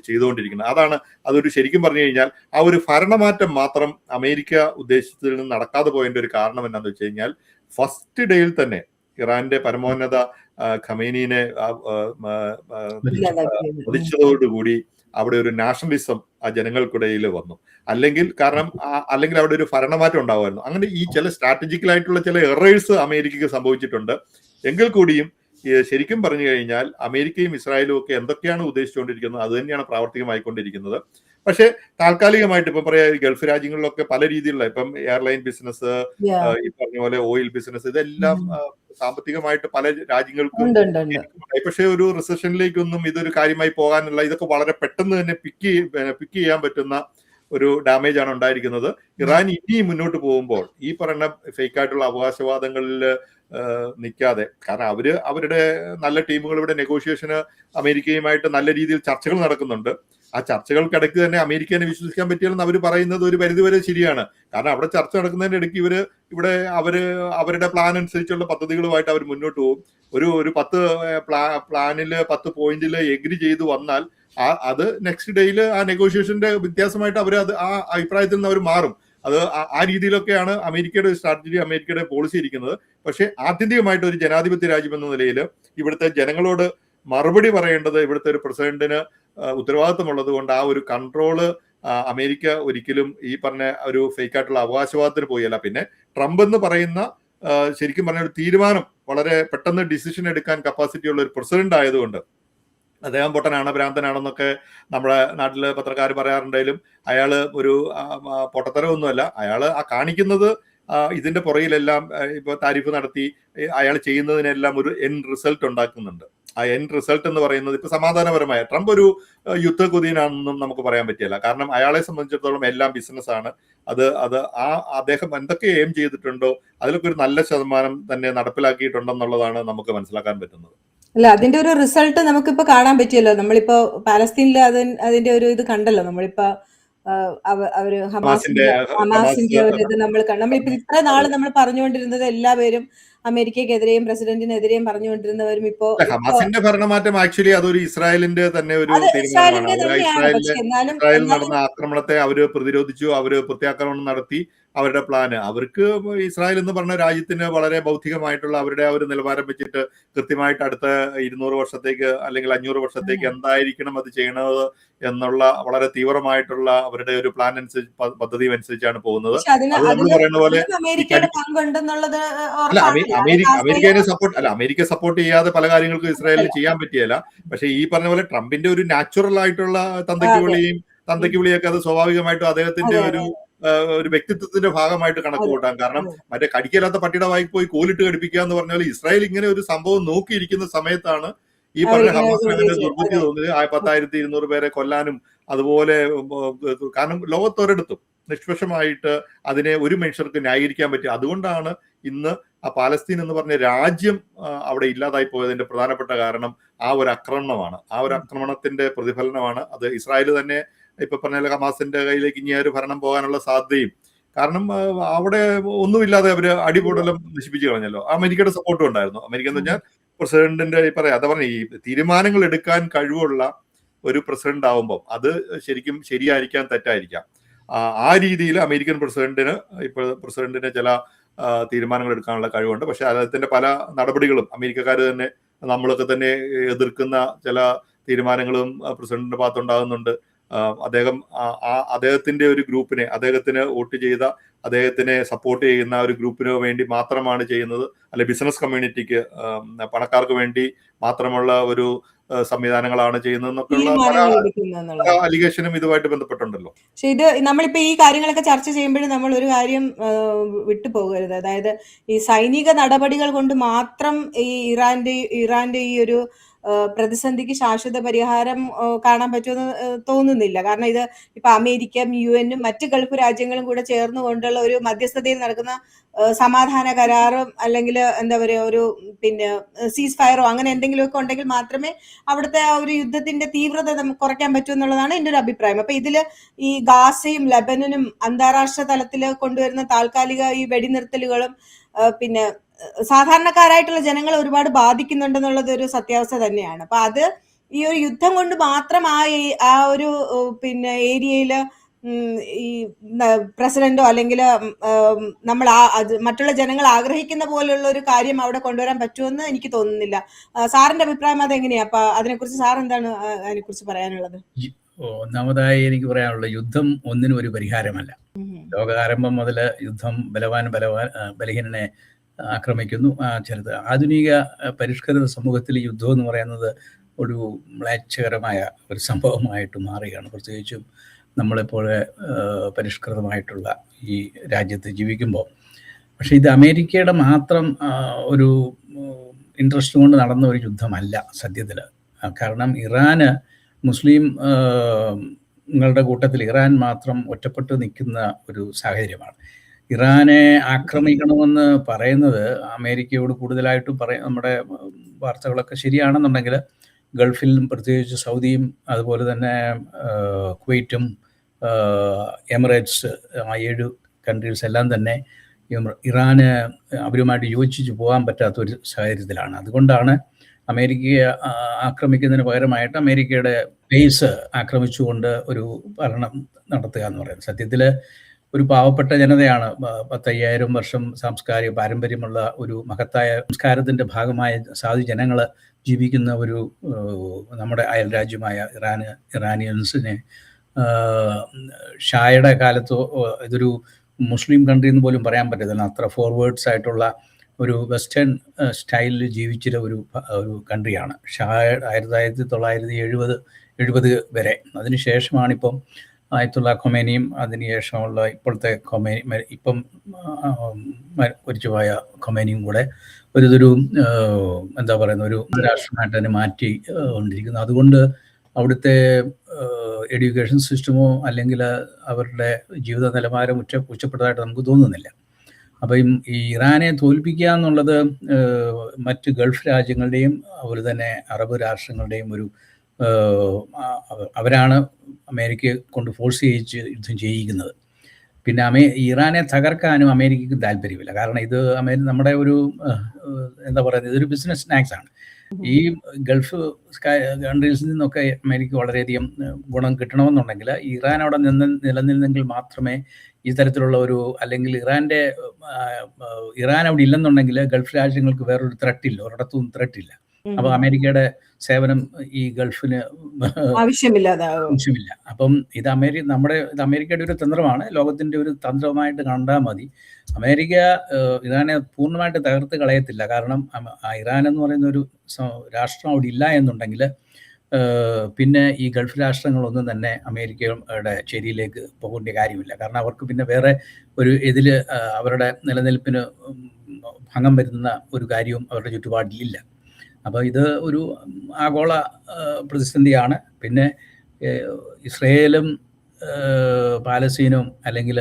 ചെയ്തുകൊണ്ടിരിക്കുന്നത്. അതൊരു ശരിക്കും പറഞ്ഞു കഴിഞ്ഞാൽ ആ ഒരു ഭരണമാറ്റം മാത്രം അമേരിക്ക ഉദ്ദേശത്തിൽ നിന്ന് നടക്കാതെ പോയതിന്റെ ഒരു കാരണം എന്നാന്ന് വെച്ച് കഴിഞ്ഞാൽ ഫസ്റ്റ് ഡേയിൽ തന്നെ ഇറാന്റെ പരമോന്നത ഖമേനിനെ വധിച്ചതോടുകൂടി അവിടെ ഒരു നാഷണലിസം ആ ജനങ്ങൾക്കിടയിൽ വന്നു. അല്ലെങ്കിൽ അവിടെ ഒരു ഭരണമാറ്റം ഉണ്ടാവുമായിരുന്നു. അങ്ങനെ ഈ ചില സ്ട്രാറ്റജിക്കലായിട്ടുള്ള ചില എറേഴ്സ് അമേരിക്കയ്ക്ക് സംഭവിച്ചിട്ടുണ്ട്. എങ്കിൽ കൂടിയും ശരിക്കും പറഞ്ഞു കഴിഞ്ഞാൽ അമേരിക്കയും ഇസ്രായേലും ഒക്കെ എന്തൊക്കെയാണ് ഉദ്ദേശിച്ചുകൊണ്ടിരിക്കുന്നത് അത് തന്നെയാണ് പ്രാവർത്തികമായിക്കൊണ്ടിരിക്കുന്നത്. പക്ഷെ താൽക്കാലികമായിട്ട് ഇപ്പം പറയാ ഗൾഫ് രാജ്യങ്ങളിലൊക്കെ പല രീതിയിലുള്ള ഇപ്പം എയർലൈൻ ബിസിനസ്, ഈ പറഞ്ഞ പോലെ ഓയിൽ ബിസിനസ്, ഇതെല്ലാം സാമ്പത്തികമായിട്ട് പല രാജ്യങ്ങൾക്കും. പക്ഷെ ഒരു റിസഷനിലേക്കൊന്നും ഇതൊരു കാര്യമായി പോകാനുള്ള ഇതൊക്കെ വളരെ പെട്ടെന്ന് തന്നെ പിക്ക് ചെയ്യാൻ പറ്റുന്ന ഒരു ഡാമേജ് ആണ് ഉണ്ടായിരിക്കുന്നത്. ഇറാൻ ഇനി മുന്നോട്ട് പോകുമ്പോൾ ഈ പറയുന്ന ഫേക്കായിട്ടുള്ള അവകാശവാദങ്ങളിൽ നിൽക്കാതെ, കാരണം അവരുടെ നല്ല ടീമുകൾ ഇവിടെ നെഗോഷിയേഷന് അമേരിക്കയുമായിട്ട് നല്ല രീതിയിൽ ചർച്ചകൾ നടക്കുന്നുണ്ട്. ആ ചർച്ചകൾക്കിടയ്ക്ക് തന്നെ അമേരിക്കനെ വിശ്വസിക്കാൻ പറ്റില്ലെന്ന് അവർ പറയുന്നത് ഒരു പരിധിവരെ ശരിയാണ്. കാരണം അവിടെ ചർച്ച നടക്കുന്നതിന്റെ ഇടയ്ക്ക് അവരുടെ പ്ലാൻ അനുസരിച്ചുള്ള പദ്ധതികളുമായിട്ട് അവർ മുന്നോട്ട് പോകും. ഒരു 10 പ്ലാനില് 10 പോയിന്റിൽ എഗ്രി ചെയ്തു വന്നാൽ അത് നെക്സ്റ്റ് ഡേയിൽ ആ നെഗോഷിയേഷന്റെ വ്യത്യാസമായിട്ട് ആ അഭിപ്രായത്തിൽ നിന്ന് അവർ മാറും. അത് ആ രീതിയിലൊക്കെയാണ് അമേരിക്കയുടെ സ്ട്രാറ്റജി, അമേരിക്കയുടെ പോളിസി ഇരിക്കുന്നത്. പക്ഷെ ആത്യന്തികമായിട്ട് ഒരു ജനാധിപത്യ രാജ്യം എന്ന നിലയിൽ ഇവിടുത്തെ ജനങ്ങളോട് മറുപടി പറയേണ്ടത് ഇവിടുത്തെ ഒരു പ്രസിഡന്റിന് ഉത്തരവാദിത്തമുള്ളത് കൊണ്ട് ആ ഒരു കൺട്രോള് അമേരിക്ക ഒരിക്കലും ഈ പറഞ്ഞ ഒരു ഫേക്കായിട്ടുള്ള അവകാശവാദത്തിന് പോയല്ല. പിന്നെ ട്രംപ് എന്ന് പറയുന്ന ശരിക്കും പറഞ്ഞ ഒരു തീരുമാനം വളരെ പെട്ടെന്ന് ഡിസിഷൻ എടുക്കാൻ കപ്പാസിറ്റി ഉള്ള ഒരു പ്രസിഡന്റ് ആയതുകൊണ്ട് അദ്ദേഹം പൊട്ടനാണ്, ഭ്രാന്തനാണെന്നൊക്കെ നമ്മുടെ നാട്ടില് പത്രക്കാർ പറയാറുണ്ടെങ്കിലും അയാള് ഒരു പൊട്ടത്തരമൊന്നുമല്ല. അയാള് കാണിക്കുന്നത് ഇതിന്റെ പുറകിലെല്ലാം ഇപ്പൊ താരിഫ് നടത്തി അയാൾ ചെയ്യുന്നതിനെല്ലാം ഒരു എൻഡ് റിസൾട്ട് ഉണ്ടാക്കുന്നുണ്ട്. ആ എൻഡ് റിസൾട്ട് എന്ന് പറയുന്നത് ഇപ്പൊ സമാധാനപരമായ, ട്രംപ് ഒരു യുദ്ധകൊതിയനാണെന്നും നമുക്ക് പറയാൻ പറ്റില്ല. കാരണം അയാളെ സംബന്ധിച്ചിടത്തോളം എല്ലാം ബിസിനസ്സാണ്. അദ്ദേഹം എന്തൊക്കെ എയിം ചെയ്തിട്ടുണ്ടോ അതിലൊക്കെ ഒരു നല്ല ശതമാനം തന്നെ നടപ്പിലാക്കിയിട്ടുണ്ടെന്നുള്ളതാണ് നമുക്ക് മനസ്സിലാക്കാൻ പറ്റുന്നത്. അല്ല, അതിന്റെ ഒരു റിസൾട്ട് നമുക്കിപ്പോ കാണാൻ പറ്റിയല്ലോ. നമ്മളിപ്പോ പാലസ്തീനിൽ അതിന്റെ ഒരു ഇത് കണ്ടല്ലോ. നമ്മളിപ്പോ അവര് ഹമാസിന്റെ ഒരു ഇത് നമ്മളിപ്പോ ഇത്ര നാള് നമ്മൾ പറഞ്ഞുകൊണ്ടിരുന്നത് എല്ലാവരും അമേരിക്കക്കെതിരെയും പ്രസിഡന്റിനെതിരെയും പറഞ്ഞുകൊണ്ടിരുന്നവരും ഇപ്പോ ഹമാസിന്റെ ഭരണമാറ്റം ആക്ച്വലി അതൊരു ഇസ്രായേലിന്റെ തന്നെ ഒരു അത് തീരുമാനമാണ്. ഇസ്രായേലിന്റെ തന്നെയാണ്. പക്ഷെ എന്നാലും ഇസ്രായേലിൽ നടന്ന ആക്രമണത്തെ അവര് പ്രതിരോധിച്ചു, അവര് പ്രത്യാക്രമണം നടത്തി. അവരുടെ പ്ലാന് അവർക്ക് ഇസ്രായേൽ എന്ന് പറഞ്ഞ രാജ്യത്തിന് വളരെ ബൗദ്ധികമായിട്ടുള്ള അവരുടെ ഒരു നിലവാരം വെച്ചിട്ട് കൃത്യമായിട്ട് അടുത്ത 200 വർഷത്തേക്ക് അല്ലെങ്കിൽ 500 വർഷത്തേക്ക് എന്തായിരിക്കണം അത് ചെയ്യണത് എന്നുള്ള വളരെ തീവ്രമായിട്ടുള്ള അവരുടെ ഒരു പ്ലാൻ അനുസരിച്ച് പദ്ധതി അനുസരിച്ചാണ് പോകുന്നത്. അത് നമ്മൾ പറയുന്ന പോലെ അമേരിക്കയുടെ പങ്കുണ്ടെന്നുള്ളത് അല്ല, അമേരിക്ക സപ്പോർട്ട് ചെയ്യാതെ പല കാര്യങ്ങൾക്കും ഇസ്രായേലിന് ചെയ്യാൻ പറ്റിയല്ല. പക്ഷെ ഈ പറഞ്ഞ പോലെ ട്രംപിന്റെ ഒരു നാച്ചുറൽ ആയിട്ടുള്ള തന്തയ്ക്ക് വിളിയൊക്കെ അത് സ്വാഭാവികമായിട്ടും അദ്ദേഹത്തിന്റെ ഒരു വ്യക്തിത്വത്തിന്റെ ഭാഗമായിട്ട് കണക്ക് കൂട്ടാം. കാരണം മറ്റേ കടിക്കലാത്ത പട്ടിയുടെ വായിക്ക് പോയി കോലിട്ട് കടിപ്പിക്കുക എന്ന് പറഞ്ഞാൽ ഇസ്രായേൽ ഇങ്ങനെ ഒരു സംഭവം നോക്കിയിരിക്കുന്ന സമയത്താണ് ഈ പറഞ്ഞ ഹമാസിന് അങ്ങനെ ദുർബുദ്ധി തോന്നിയത്. 10,200 പേരെ കൊല്ലാനും അതുപോലെ, കാരണം ലോകത്തൊരിടത്തും നിഷ്പക്ഷമായിട്ട് അതിനെ ഒരു മനുഷ്യർക്ക് ന്യായീകരിക്കാൻ പറ്റി. അതുകൊണ്ടാണ് ഇന്ന് ആ പാലസ്തീൻ എന്ന് പറഞ്ഞ രാജ്യം അവിടെ ഇല്ലാതായി പോയതിന്റെ പ്രധാനപ്പെട്ട കാരണം ആ ഒരു ആക്രമണമാണ്. ആ ഒരു ആക്രമണത്തിന്റെ പ്രതിഫലനമാണ് അത്. ഇസ്രായേൽ തന്നെ ഇപ്പൊ പറഞ്ഞ ഹമാസിന്റെ കയ്യിലേക്ക് ഇനി ഒരു ഭരണം പോകാനുള്ള സാധ്യതയും, കാരണം അവിടെ ഒന്നുമില്ലാതെ അവര് അടിപൊടലം നശിപ്പിച്ചു കളഞ്ഞല്ലോ. അമേരിക്കയുടെ സപ്പോർട്ടും ഉണ്ടായിരുന്നു. അമേരിക്ക എന്ന് പറഞ്ഞാൽ പ്രസിഡന്റിന്റെ ഈ തീരുമാനങ്ങൾ എടുക്കാൻ കഴിവുള്ള ഒരു പ്രസിഡന്റ് ആവുമ്പോൾ അത് ശരിക്കും ശരിയായിരിക്കാം, തെറ്റായിരിക്കാം. ആ രീതിയിൽ അമേരിക്കൻ പ്രസിഡന്റിന് ചില തീരുമാനങ്ങൾ എടുക്കാനുള്ള കഴിവുണ്ട്. പക്ഷെ അദ്ദേഹത്തിന്റെ പല നടപടികളും അമേരിക്കക്കാർ തന്നെ, നമ്മളൊക്കെ തന്നെ എതിർക്കുന്ന ചില തീരുമാനങ്ങളും പ്രസിഡന്റിന്റെ ഭാഗത്തുണ്ടാകുന്നുണ്ട്. അദ്ദേഹത്തിന്റെ ഒരു ഗ്രൂപ്പിനെ, അദ്ദേഹത്തിന് വോട്ട് ചെയ്ത, അദ്ദേഹത്തിനെ സപ്പോർട്ട് ചെയ്യുന്ന ഒരു ഗ്രൂപ്പിന് വേണ്ടി മാത്രമാണ് ചെയ്യുന്നത്, അല്ലെ ബിസിനസ് കമ്മ്യൂണിറ്റിക്ക്, പണക്കാർക്ക് വേണ്ടി മാത്രമുള്ള ഒരു സംവിധാനങ്ങളാണ് ചെയ്യുന്നതെന്നൊക്കെയുള്ള പല അലിഗേഷനും ഇതുമായിട്ട് ബന്ധപ്പെട്ടുണ്ടല്ലോ. പക്ഷെ ഇത് നമ്മളിപ്പോ ഈ കാര്യങ്ങളൊക്കെ ചർച്ച ചെയ്യുമ്പോഴും നമ്മൾ ഒരു കാര്യം വിട്ടുപോകരുത്. അതായത് ഈ സൈനിക നടപടികൾ കൊണ്ട് മാത്രം ഈ ഇറാന്റെ ഈ ഒരു പ്രതിസന്ധിക്ക് ശാശ്വത പരിഹാരം കാണാൻ പറ്റുമെന്ന് തോന്നുന്നില്ല. കാരണം ഇത് ഇപ്പൊ അമേരിക്ക, UN മറ്റ് ഗൾഫ് രാജ്യങ്ങളും കൂടെ ചേർന്നുകൊണ്ടുള്ള ഒരു മധ്യസ്ഥതയിൽ നടക്കുന്ന സമാധാന കരാറും അല്ലെങ്കിൽ എന്താ പറയുക ഒരു സീസ് ഫയറോ അങ്ങനെ എന്തെങ്കിലുമൊക്കെ ഉണ്ടെങ്കിൽ മാത്രമേ അവിടുത്തെ ആ ഒരു യുദ്ധത്തിന്റെ തീവ്രത നമുക്ക് കുറയ്ക്കാൻ പറ്റൂ എന്നുള്ളതാണ് എൻ്റെ ഒരു അഭിപ്രായം. അപ്പൊ ഇതില് ഈ ഗാസയും ലബനനും അന്താരാഷ്ട്ര തലത്തിൽ കൊണ്ടുവരുന്ന താൽക്കാലിക ഈ വെടിനിർത്തലുകളും സാധാരണക്കാരായിട്ടുള്ള ജനങ്ങളെ ഒരുപാട് ബാധിക്കുന്നുണ്ടെന്നുള്ളത് ഒരു സത്യാവസ്ഥ തന്നെയാണ്. അപ്പൊ അത് ഈ ഒരു യുദ്ധം കൊണ്ട് മാത്രം ആ ഒരു ഏരിയയില് ഈ പ്രസിഡന്റോ അല്ലെങ്കിൽ നമ്മൾ മറ്റുള്ള ജനങ്ങൾ ആഗ്രഹിക്കുന്ന പോലുള്ള ഒരു കാര്യം അവിടെ കൊണ്ടുവരാൻ പറ്റുമെന്ന് എനിക്ക് തോന്നുന്നില്ല. സാറിന്റെ അഭിപ്രായം അതെങ്ങനെയാ? അപ്പൊ അതിനെക്കുറിച്ച് സാർ എന്താണ് അതിനെക്കുറിച്ച് പറയാനുള്ളത്? ഒന്നാമതായി എനിക്ക് പറയാനുള്ള, യുദ്ധം ഒന്നിനും ഒരു പരിഹാരമല്ല. ലോകാരംഭം മുതൽ യുദ്ധം ബലഹീനനെ ആക്രമിക്കുന്നു. ആധുനിക പരിഷ്കൃത സമൂഹത്തിൽ യുദ്ധം എന്ന് പറയുന്നത് ഒരു മ്ലേച്ഛകരമായ ഒരു സംഭവമായിട്ട് മാറുകയാണ്. പ്രത്യേകിച്ചും നമ്മളിപ്പോൾ പരിഷ്കൃതമായിട്ടുള്ള ഈ രാജ്യത്ത് ജീവിക്കുമ്പോൾ. പക്ഷേ ഇത് അമേരിക്കയുടെ മാത്രം ഒരു ഇൻട്രസ്റ്റ് കൊണ്ട് നടന്ന ഒരു യുദ്ധമല്ല സത്യത്തിൽ. കാരണം ഇറാന് മുസ്ലിംങ്ങളുടെ കൂട്ടത്തിൽ ഇറാൻ മാത്രം ഒറ്റപ്പെട്ട് നിൽക്കുന്ന ഒരു സാഹചര്യമാണ്. ഇറാനെ ആക്രമിക്കണമെന്ന് പറയുന്നത് അമേരിക്കയോട് കൂടുതലായിട്ടും നമ്മുടെ വാർത്തകളൊക്കെ ശരിയാണെന്നുണ്ടെങ്കിൽ ഗൾഫിലും പ്രത്യേകിച്ച് സൗദിയും അതുപോലെ തന്നെ കുവൈറ്റും എമിറേറ്റ്സ്, 7 കൺട്രീസ് എല്ലാം തന്നെ ഇറാന് അവരുമായിട്ട് യോജിച്ച് പോകാൻ പറ്റാത്തൊരു സാഹചര്യത്തിലാണ്. അതുകൊണ്ടാണ് അമേരിക്കയെ ആക്രമിക്കുന്നതിന് പകരമായിട്ട് അമേരിക്കയുടെ ബേസ് ആക്രമിച്ചുകൊണ്ട് ഒരു ഭരണം നടത്തുക എന്ന് പറയുന്നത്. സത്യത്തിൽ ഒരു പാവപ്പെട്ട ജനതയാണ്. 10,000 വർഷം സാംസ്കാരിക പാരമ്പര്യമുള്ള ഒരു മഹത്തായ സംസ്കാരത്തിൻ്റെ ഭാഗമായ സാധു ജനങ്ങൾ ജീവിക്കുന്ന ഒരു നമ്മുടെ അയൽ രാജ്യമായ ഇറാനിയൻസിനെ ഷായുടെ കാലത്ത് ഇതൊരു മുസ്ലിം കൺട്രി എന്ന് പോലും പറയാൻ പറ്റത്തില്ല. അത്ര ഫോർവേഡ്സ് ആയിട്ടുള്ള ഒരു വെസ്റ്റേൺ സ്റ്റൈലിൽ ജീവിച്ചിരുന്ന ഒരു കൺട്രിയാണ് ഷാ. 1970 വരെ. അതിനുശേഷമാണിപ്പം ആയത്തുള്ള ഖൊമേനിയും അതിനുശേഷമുള്ള ഇപ്പോഴത്തെ ഇപ്പം മരിച്ചുപോയ ഖൊമേനിയും കൂടെ ഒരു എന്താ പറയുന്ന ഒരു രാഷ്ട്രമായിട്ട് തന്നെ മാറ്റി കൊണ്ടിരിക്കുന്നു. അതുകൊണ്ട് അവിടുത്തെ എഡ്യൂക്കേഷൻ സിസ്റ്റമോ അല്ലെങ്കിൽ അവരുടെ ജീവിത നിലവാരം ഉച്ചപ്പെട്ടതായിട്ട് നമുക്ക് തോന്നുന്നില്ല. അപ്പം ഈ ഇറാനെ തോൽപ്പിക്കുക എന്നുള്ളത് മറ്റ് ഗൾഫ് രാജ്യങ്ങളുടെയും അതുപോലെ തന്നെ അറബ് രാഷ്ട്രങ്ങളുടെയും അവരാണ് അമേരിക്കയെ കൊണ്ട് ഫോഴ്സ് ചെയ്യിച്ച് യുദ്ധം ചെയ്യിക്കുന്നത്. പിന്നെ ഇറാനെ തകർക്കാനും അമേരിക്കയ്ക്ക് താല്പര്യമില്ല. കാരണം ഇത് നമ്മുടെ ഒരു എന്താ പറയുന്നത്, ഇതൊരു ബിസിനസ് സ്നാക്സ് ആണ്. ഈ ഗൾഫ് കൺട്രീസിൽ നിന്നൊക്കെ അമേരിക്ക വളരെയധികം ഗുണം കിട്ടണമെന്നുണ്ടെങ്കിൽ ഇറാൻ അവിടെ നിലനിന്നെങ്കിൽ മാത്രമേ ഈ തരത്തിലുള്ള അല്ലെങ്കിൽ ഇറാൻ അവിടെ ഇല്ലെന്നുണ്ടെങ്കിൽ ഗൾഫ് രാജ്യങ്ങൾക്ക് വേറൊരു ത്രെട്ടില്ല, ഒരിടത്തും ത്രെട്ടില്ല. അപ്പൊ അമേരിക്കയുടെ സേവനം ഈ ഗൾഫിന് ആവശ്യമില്ല. അപ്പം ഇത് അമേരിക്കയുടെ ഒരു തന്ത്രമാണ്, ലോകത്തിന്റെ ഒരു തന്ത്രമായിട്ട് കണ്ടാൽ മതി. അമേരിക്ക ഇറാനെ പൂർണ്ണമായിട്ട് തകർത്ത് കളയത്തില്ല. കാരണം ഇറാൻ എന്ന് പറയുന്ന ഒരു രാഷ്ട്രം അവിടെ ഇല്ല എന്നുണ്ടെങ്കിൽ പിന്നെ ഈ ഗൾഫ് രാഷ്ട്രങ്ങളൊന്നും തന്നെ അമേരിക്കയുടെ ചേരിയിലേക്ക് പോകേണ്ട കാര്യമില്ല. കാരണം അവർക്ക് പിന്നെ വേറെ അവരുടെ നിലനിൽപ്പിന് ഭംഗം വരുന്ന ഒരു കാര്യവും അവരുടെ ചുറ്റുപാടിലില്ല. അപ്പോൾ ഇത് ഒരു ആഗോള പ്രതിസന്ധിയാണ്. പിന്നെ ഇസ്രയേലും പാലസ്തീനും അല്ലെങ്കിൽ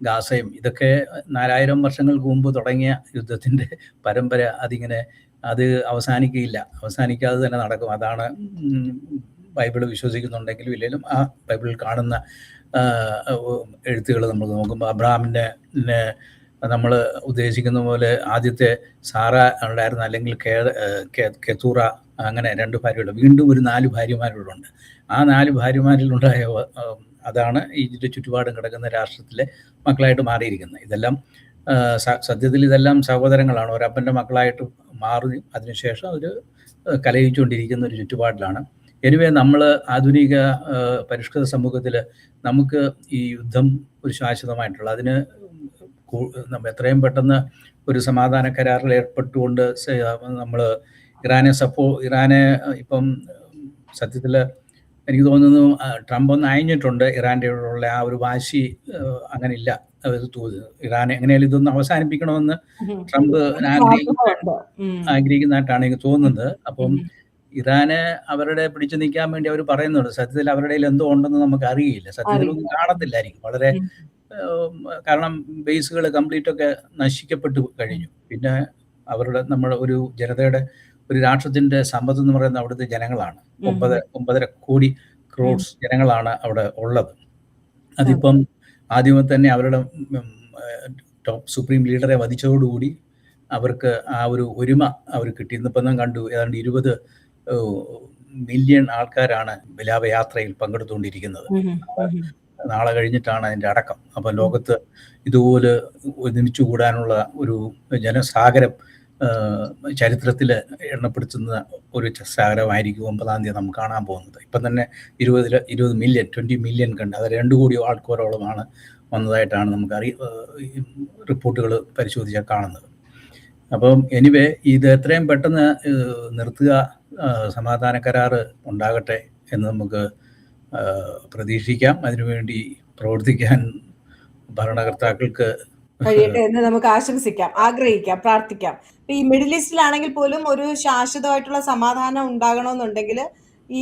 ഗാസയും ഇതൊക്കെ 4000 വർഷങ്ങൾക്ക് മുമ്പ് തുടങ്ങിയ യുദ്ധത്തിൻ്റെ പരമ്പര അത് അവസാനിക്കുകയില്ല, അവസാനിക്കാതെ തന്നെ നടക്കും. അതാണ് ബൈബിൾ വിശ്വസിക്കുന്നുണ്ടെങ്കിലും ഇല്ലെങ്കിലും ആ ബൈബിളിൽ കാണുന്ന എഴുത്തുകൾ നമ്മൾ നോക്കുമ്പോൾ അബ്രഹാമിനെ നമ്മൾ ഉദ്ദേശിക്കുന്ന പോലെ ആദ്യത്തെ സാറ ഉണ്ടായിരുന്നു, അല്ലെങ്കിൽ കെത്തൂറ, അങ്ങനെ 2 ഭാര്യകൾ, വീണ്ടും ഒരു 4 ഭാര്യമാരുണ്ട്. ആ 4 ഭാര്യമാരിലുണ്ടായ അതാണ് ഇതിൻ്റെ ചുറ്റുപാടും കിടക്കുന്ന രാഷ്ട്രത്തിലെ മക്കളായിട്ട് മാറിയിരിക്കുന്നത്. ഇതെല്ലാം സത്യത്തിൽ ഇതെല്ലാം സഹോദരങ്ങളാണ്, ഒരപ്പൻ്റെ മക്കളായിട്ട് മാറി അതിനുശേഷം അവർ കലയിച്ചുകൊണ്ടിരിക്കുന്ന ഒരു ചുറ്റുപാടിലാണ്. എനിവേ നമ്മൾ ആധുനിക പരിഷ്കൃത സമൂഹത്തിൽ നമുക്ക് ഈ യുദ്ധം ഒരു ശാശ്വതമായിട്ടുള്ള അതിന് എത്രയും പെട്ടെന്ന് ഒരു സമാധാന കരാറിൽ ഏർപ്പെട്ടുകൊണ്ട് നമ്മൾ ഇറാനെ ഇപ്പം സത്യത്തിൽ എനിക്ക് തോന്നുന്നു ട്രംപ് ഒന്ന് അയഞ്ഞിട്ടുണ്ട്. ഇറാൻ്റെ ഉള്ള ആ ഒരു വാശി അങ്ങനെ ഇല്ല. ഇറാനെ എങ്ങനെയാലും ഇതൊന്ന് അവസാനിപ്പിക്കണമെന്ന് ട്രംപ് ആഗ്രഹിക്കുന്നതായിട്ടാണ് എനിക്ക് തോന്നുന്നത്. അപ്പം ഇറാന് അവരുടെ പിടിച്ചു നിൽക്കാൻ വേണ്ടി അവർ പറയുന്നുണ്ട്. സത്യത്തിൽ അവരുടെ എന്തോ ഉണ്ടെന്ന് നമുക്ക് അറിയില്ല, സത്യത്തിൽ ഒന്നും കാണത്തില്ലായിരിക്കും വളരെ. കാരണം ബേസുകൾ കംപ്ലീറ്റ് ഒക്കെ നശിക്കപ്പെട്ടു കഴിഞ്ഞു. പിന്നെ നമ്മുടെ ഒരു ജനതയുടെ ഒരു രാഷ്ട്രത്തിന്റെ സമ്പത്ത് എന്ന് പറയുന്നത് അവിടുത്തെ ജനങ്ങളാണ്. 9.5 കോടി ക്രോഡ്സ് ജനങ്ങളാണ് അവിടെ ഉള്ളത്. അതിപ്പം ആദ്യമേ തന്നെ അവരുടെ ടോപ്പ് സുപ്രീം ലീഡറെ വധിച്ചതോടുകൂടി അവർക്ക് ആ ഒരു ഒരുമ അവർ കിട്ടി. ഇന്നിപ്പം കണ്ടു ഏതാണ്ട് 20 മില്യൺ ആൾക്കാരാണ് വിലാപയാത്രയിൽ പങ്കെടുത്തുകൊണ്ടിരിക്കുന്നത്. നാളെ കഴിഞ്ഞിട്ടാണ് അതിൻ്റെ അടക്കം. അപ്പം ലോകത്ത് ഇതുപോലെ ഒരുമിച്ച് കൂടാനുള്ള ഒരു ജനസാഗരം ചരിത്രത്തിൽ എണ്ണപ്പെടുത്തുന്ന ഒരു സാഗരമായിരിക്കും 9-ാം തീയതി നമുക്ക് കാണാൻ പോകുന്നത്. ഇപ്പം തന്നെ 20 മില്യൺ കണ്ട്, അത് 2 കോടി ആൾക്കാരോളമാണ് വന്നതായിട്ടാണ് നമുക്ക് റിപ്പോർട്ടുകൾ പരിശോധിച്ചാൽ കാണുന്നത്. അപ്പം എനിവേ ഇത് എത്രയും പെട്ടെന്ന് നിർത്തുക, സമാധാന കരാറ് ഉണ്ടാകട്ടെ എന്ന് നമുക്ക് പ്രതീക്ഷിക്കാം. അതിനുവേണ്ടി പ്രവർത്തിക്കാൻ ഭരണകർത്താക്കൾക്ക് കഴിയട്ടെ എന്ന് നമുക്ക് ആശംസിക്കാം, ആഗ്രഹിക്കാം, പ്രാർത്ഥിക്കാം. ഈ മിഡിൽ ഈസ്റ്റിലാണെങ്കിൽ പോലും ഒരു ശാശ്വതമായിട്ടുള്ള സമാധാനം ഉണ്ടാകണമെന്നുണ്ടെങ്കിൽ ഈ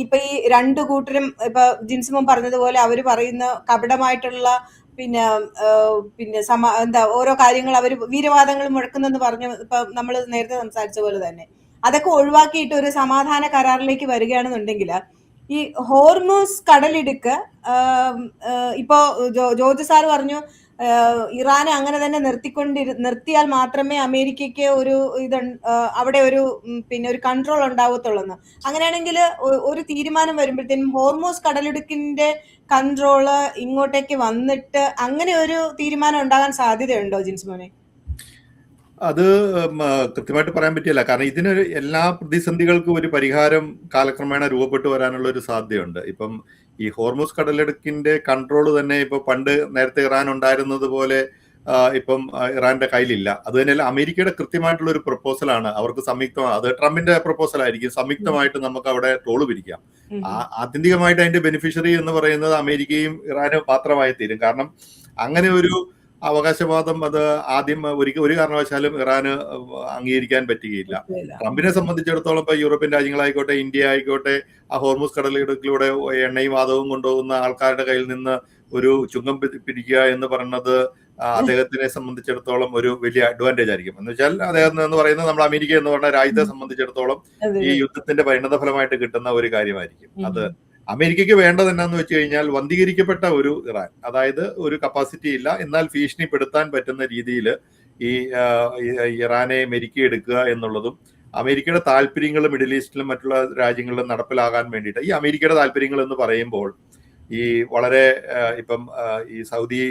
2 കൂട്ടരും ഇപ്പൊ ജിൻസിമോൻ പറഞ്ഞതുപോലെ അവർ പറയുന്ന കപടമായിട്ടുള്ള പിന്നെ ഓരോ കാര്യങ്ങൾ അവർ വീരവാദങ്ങൾ മുഴക്കുന്നെന്ന് പറഞ്ഞു ഇപ്പൊ നമ്മൾ നേരത്തെ സംസാരിച്ച പോലെ തന്നെ അതൊക്കെ ഒഴിവാക്കിയിട്ട് ഒരു സമാധാന കരാറിലേക്ക് വരികയാണെന്നുണ്ടെങ്കിൽ ഈ ഹോർമൂസ് കടലിടുക്ക് ഇപ്പോ ജോർജ് സാർ പറഞ്ഞു ഇറാനെ അങ്ങനെ തന്നെ നിർത്തിയാൽ മാത്രമേ അമേരിക്കയ്ക്ക് അവിടെ ഒരു കൺട്രോൾ ഉണ്ടാവത്തുള്ളൂ. അങ്ങനെയാണെങ്കിൽ ഒരു തീരുമാനം വരുമ്പോഴത്തേനും ഹോർമൂസ് കടലിടുക്കിന്റെ കൺട്രോള് ഇങ്ങോട്ടേക്ക് വന്നിട്ട് അങ്ങനെ ഒരു തീരുമാനം ഉണ്ടാകാൻ സാധ്യതയുണ്ടോ ജിൻസ്മോനെ? അത് കൃത്യമായിട്ട് പറയാൻ പറ്റില്ല. കാരണം ഇതിനൊരു എല്ലാ പ്രതിസന്ധികൾക്കും ഒരു പരിഹാരം കാലക്രമേണ രൂപപ്പെട്ടു വരാനുള്ള ഒരു സാധ്യതയുണ്ട്. ഇപ്പം ഈ ഹോർമൂസ് കടലിടുക്കിന്റെ കൺട്രോൾ തന്നെ ഇപ്പൊ പണ്ട് നേരത്തെ ഇറാൻ ഉണ്ടായിരുന്നത് പോലെ ഇപ്പം ഇറാന്റെ കയ്യിലില്ല. അത് തന്നെയല്ല, അമേരിക്കയുടെ കൃത്യമായിട്ടുള്ള ഒരു പ്രപ്പോസലാണ് അവർക്ക് സംയുക്തമാണ്. അത് ട്രംപിന്റെ പ്രപ്പോസൽ ആയിരിക്കും. സംയുക്തമായിട്ട് നമുക്ക് അവിടെ ടോള് പിരിക്കാം. ആത്യന്തികമായിട്ട് അതിന്റെ ബെനിഫിഷ്യറി എന്ന് പറയുന്നത് അമേരിക്കയും ഇറാനും മാത്രമായി തീരും. കാരണം അങ്ങനെ ഒരു അവകാശവാദം അത് ആദ്യം ഒരു കാരണവശാലും ഇറാന് അംഗീകരിക്കാൻ പറ്റുകയില്ല. ട്രംപിനെ സംബന്ധിച്ചിടത്തോളം ഇപ്പൊ യൂറോപ്യൻ രാജ്യങ്ങളായിക്കോട്ടെ, ഇന്ത്യ ആയിക്കോട്ടെ, ആ ഹോർമൂസ് കടലിടുക്കിലൂടെ എണ്ണയും വാതകവും കൊണ്ടുപോകുന്ന ആൾക്കാരുടെ കയ്യിൽ നിന്ന് ഒരു ചുങ്കം പിടിക്കുക എന്ന് പറയുന്നത് അദ്ദേഹത്തിനെ സംബന്ധിച്ചിടത്തോളം ഒരു വലിയ അഡ്വാൻറ്റേജ് ആയിരിക്കും. എന്ന് വെച്ചാൽ അദ്ദേഹം എന്ന് പറയുന്നത് നമ്മൾ അമേരിക്ക എന്ന് പറഞ്ഞ രാജ്യത്തെ സംബന്ധിച്ചിടത്തോളം ഈ യുദ്ധത്തിന്റെ പരിണത ഫലമായിട്ട് കിട്ടുന്ന ഒരു കാര്യമായിരിക്കും അത്. അമേരിക്കയ്ക്ക് വേണ്ടത് എന്നാന്ന് വെച്ച് കഴിഞ്ഞാൽ വന്ധീകരിക്കപ്പെട്ട ഒരു ഇറാൻ, അതായത് ഒരു കപ്പാസിറ്റി ഇല്ല എന്നാൽ ഭീഷണിപ്പെടുത്താൻ പറ്റുന്ന രീതിയിൽ ഈ ഇറാനെ മെരുക്കിയെടുക്കുക എന്നുള്ളതും അമേരിക്കയുടെ താല്പര്യങ്ങൾ മിഡിൽ ഈസ്റ്റിലും മറ്റുള്ള രാജ്യങ്ങളിലും നടപ്പിലാകാൻ വേണ്ടിയിട്ട്. ഈ അമേരിക്കയുടെ താല്പര്യങ്ങൾ എന്ന് പറയുമ്പോൾ ഈ വളരെ ഇപ്പം ഈ സൗദി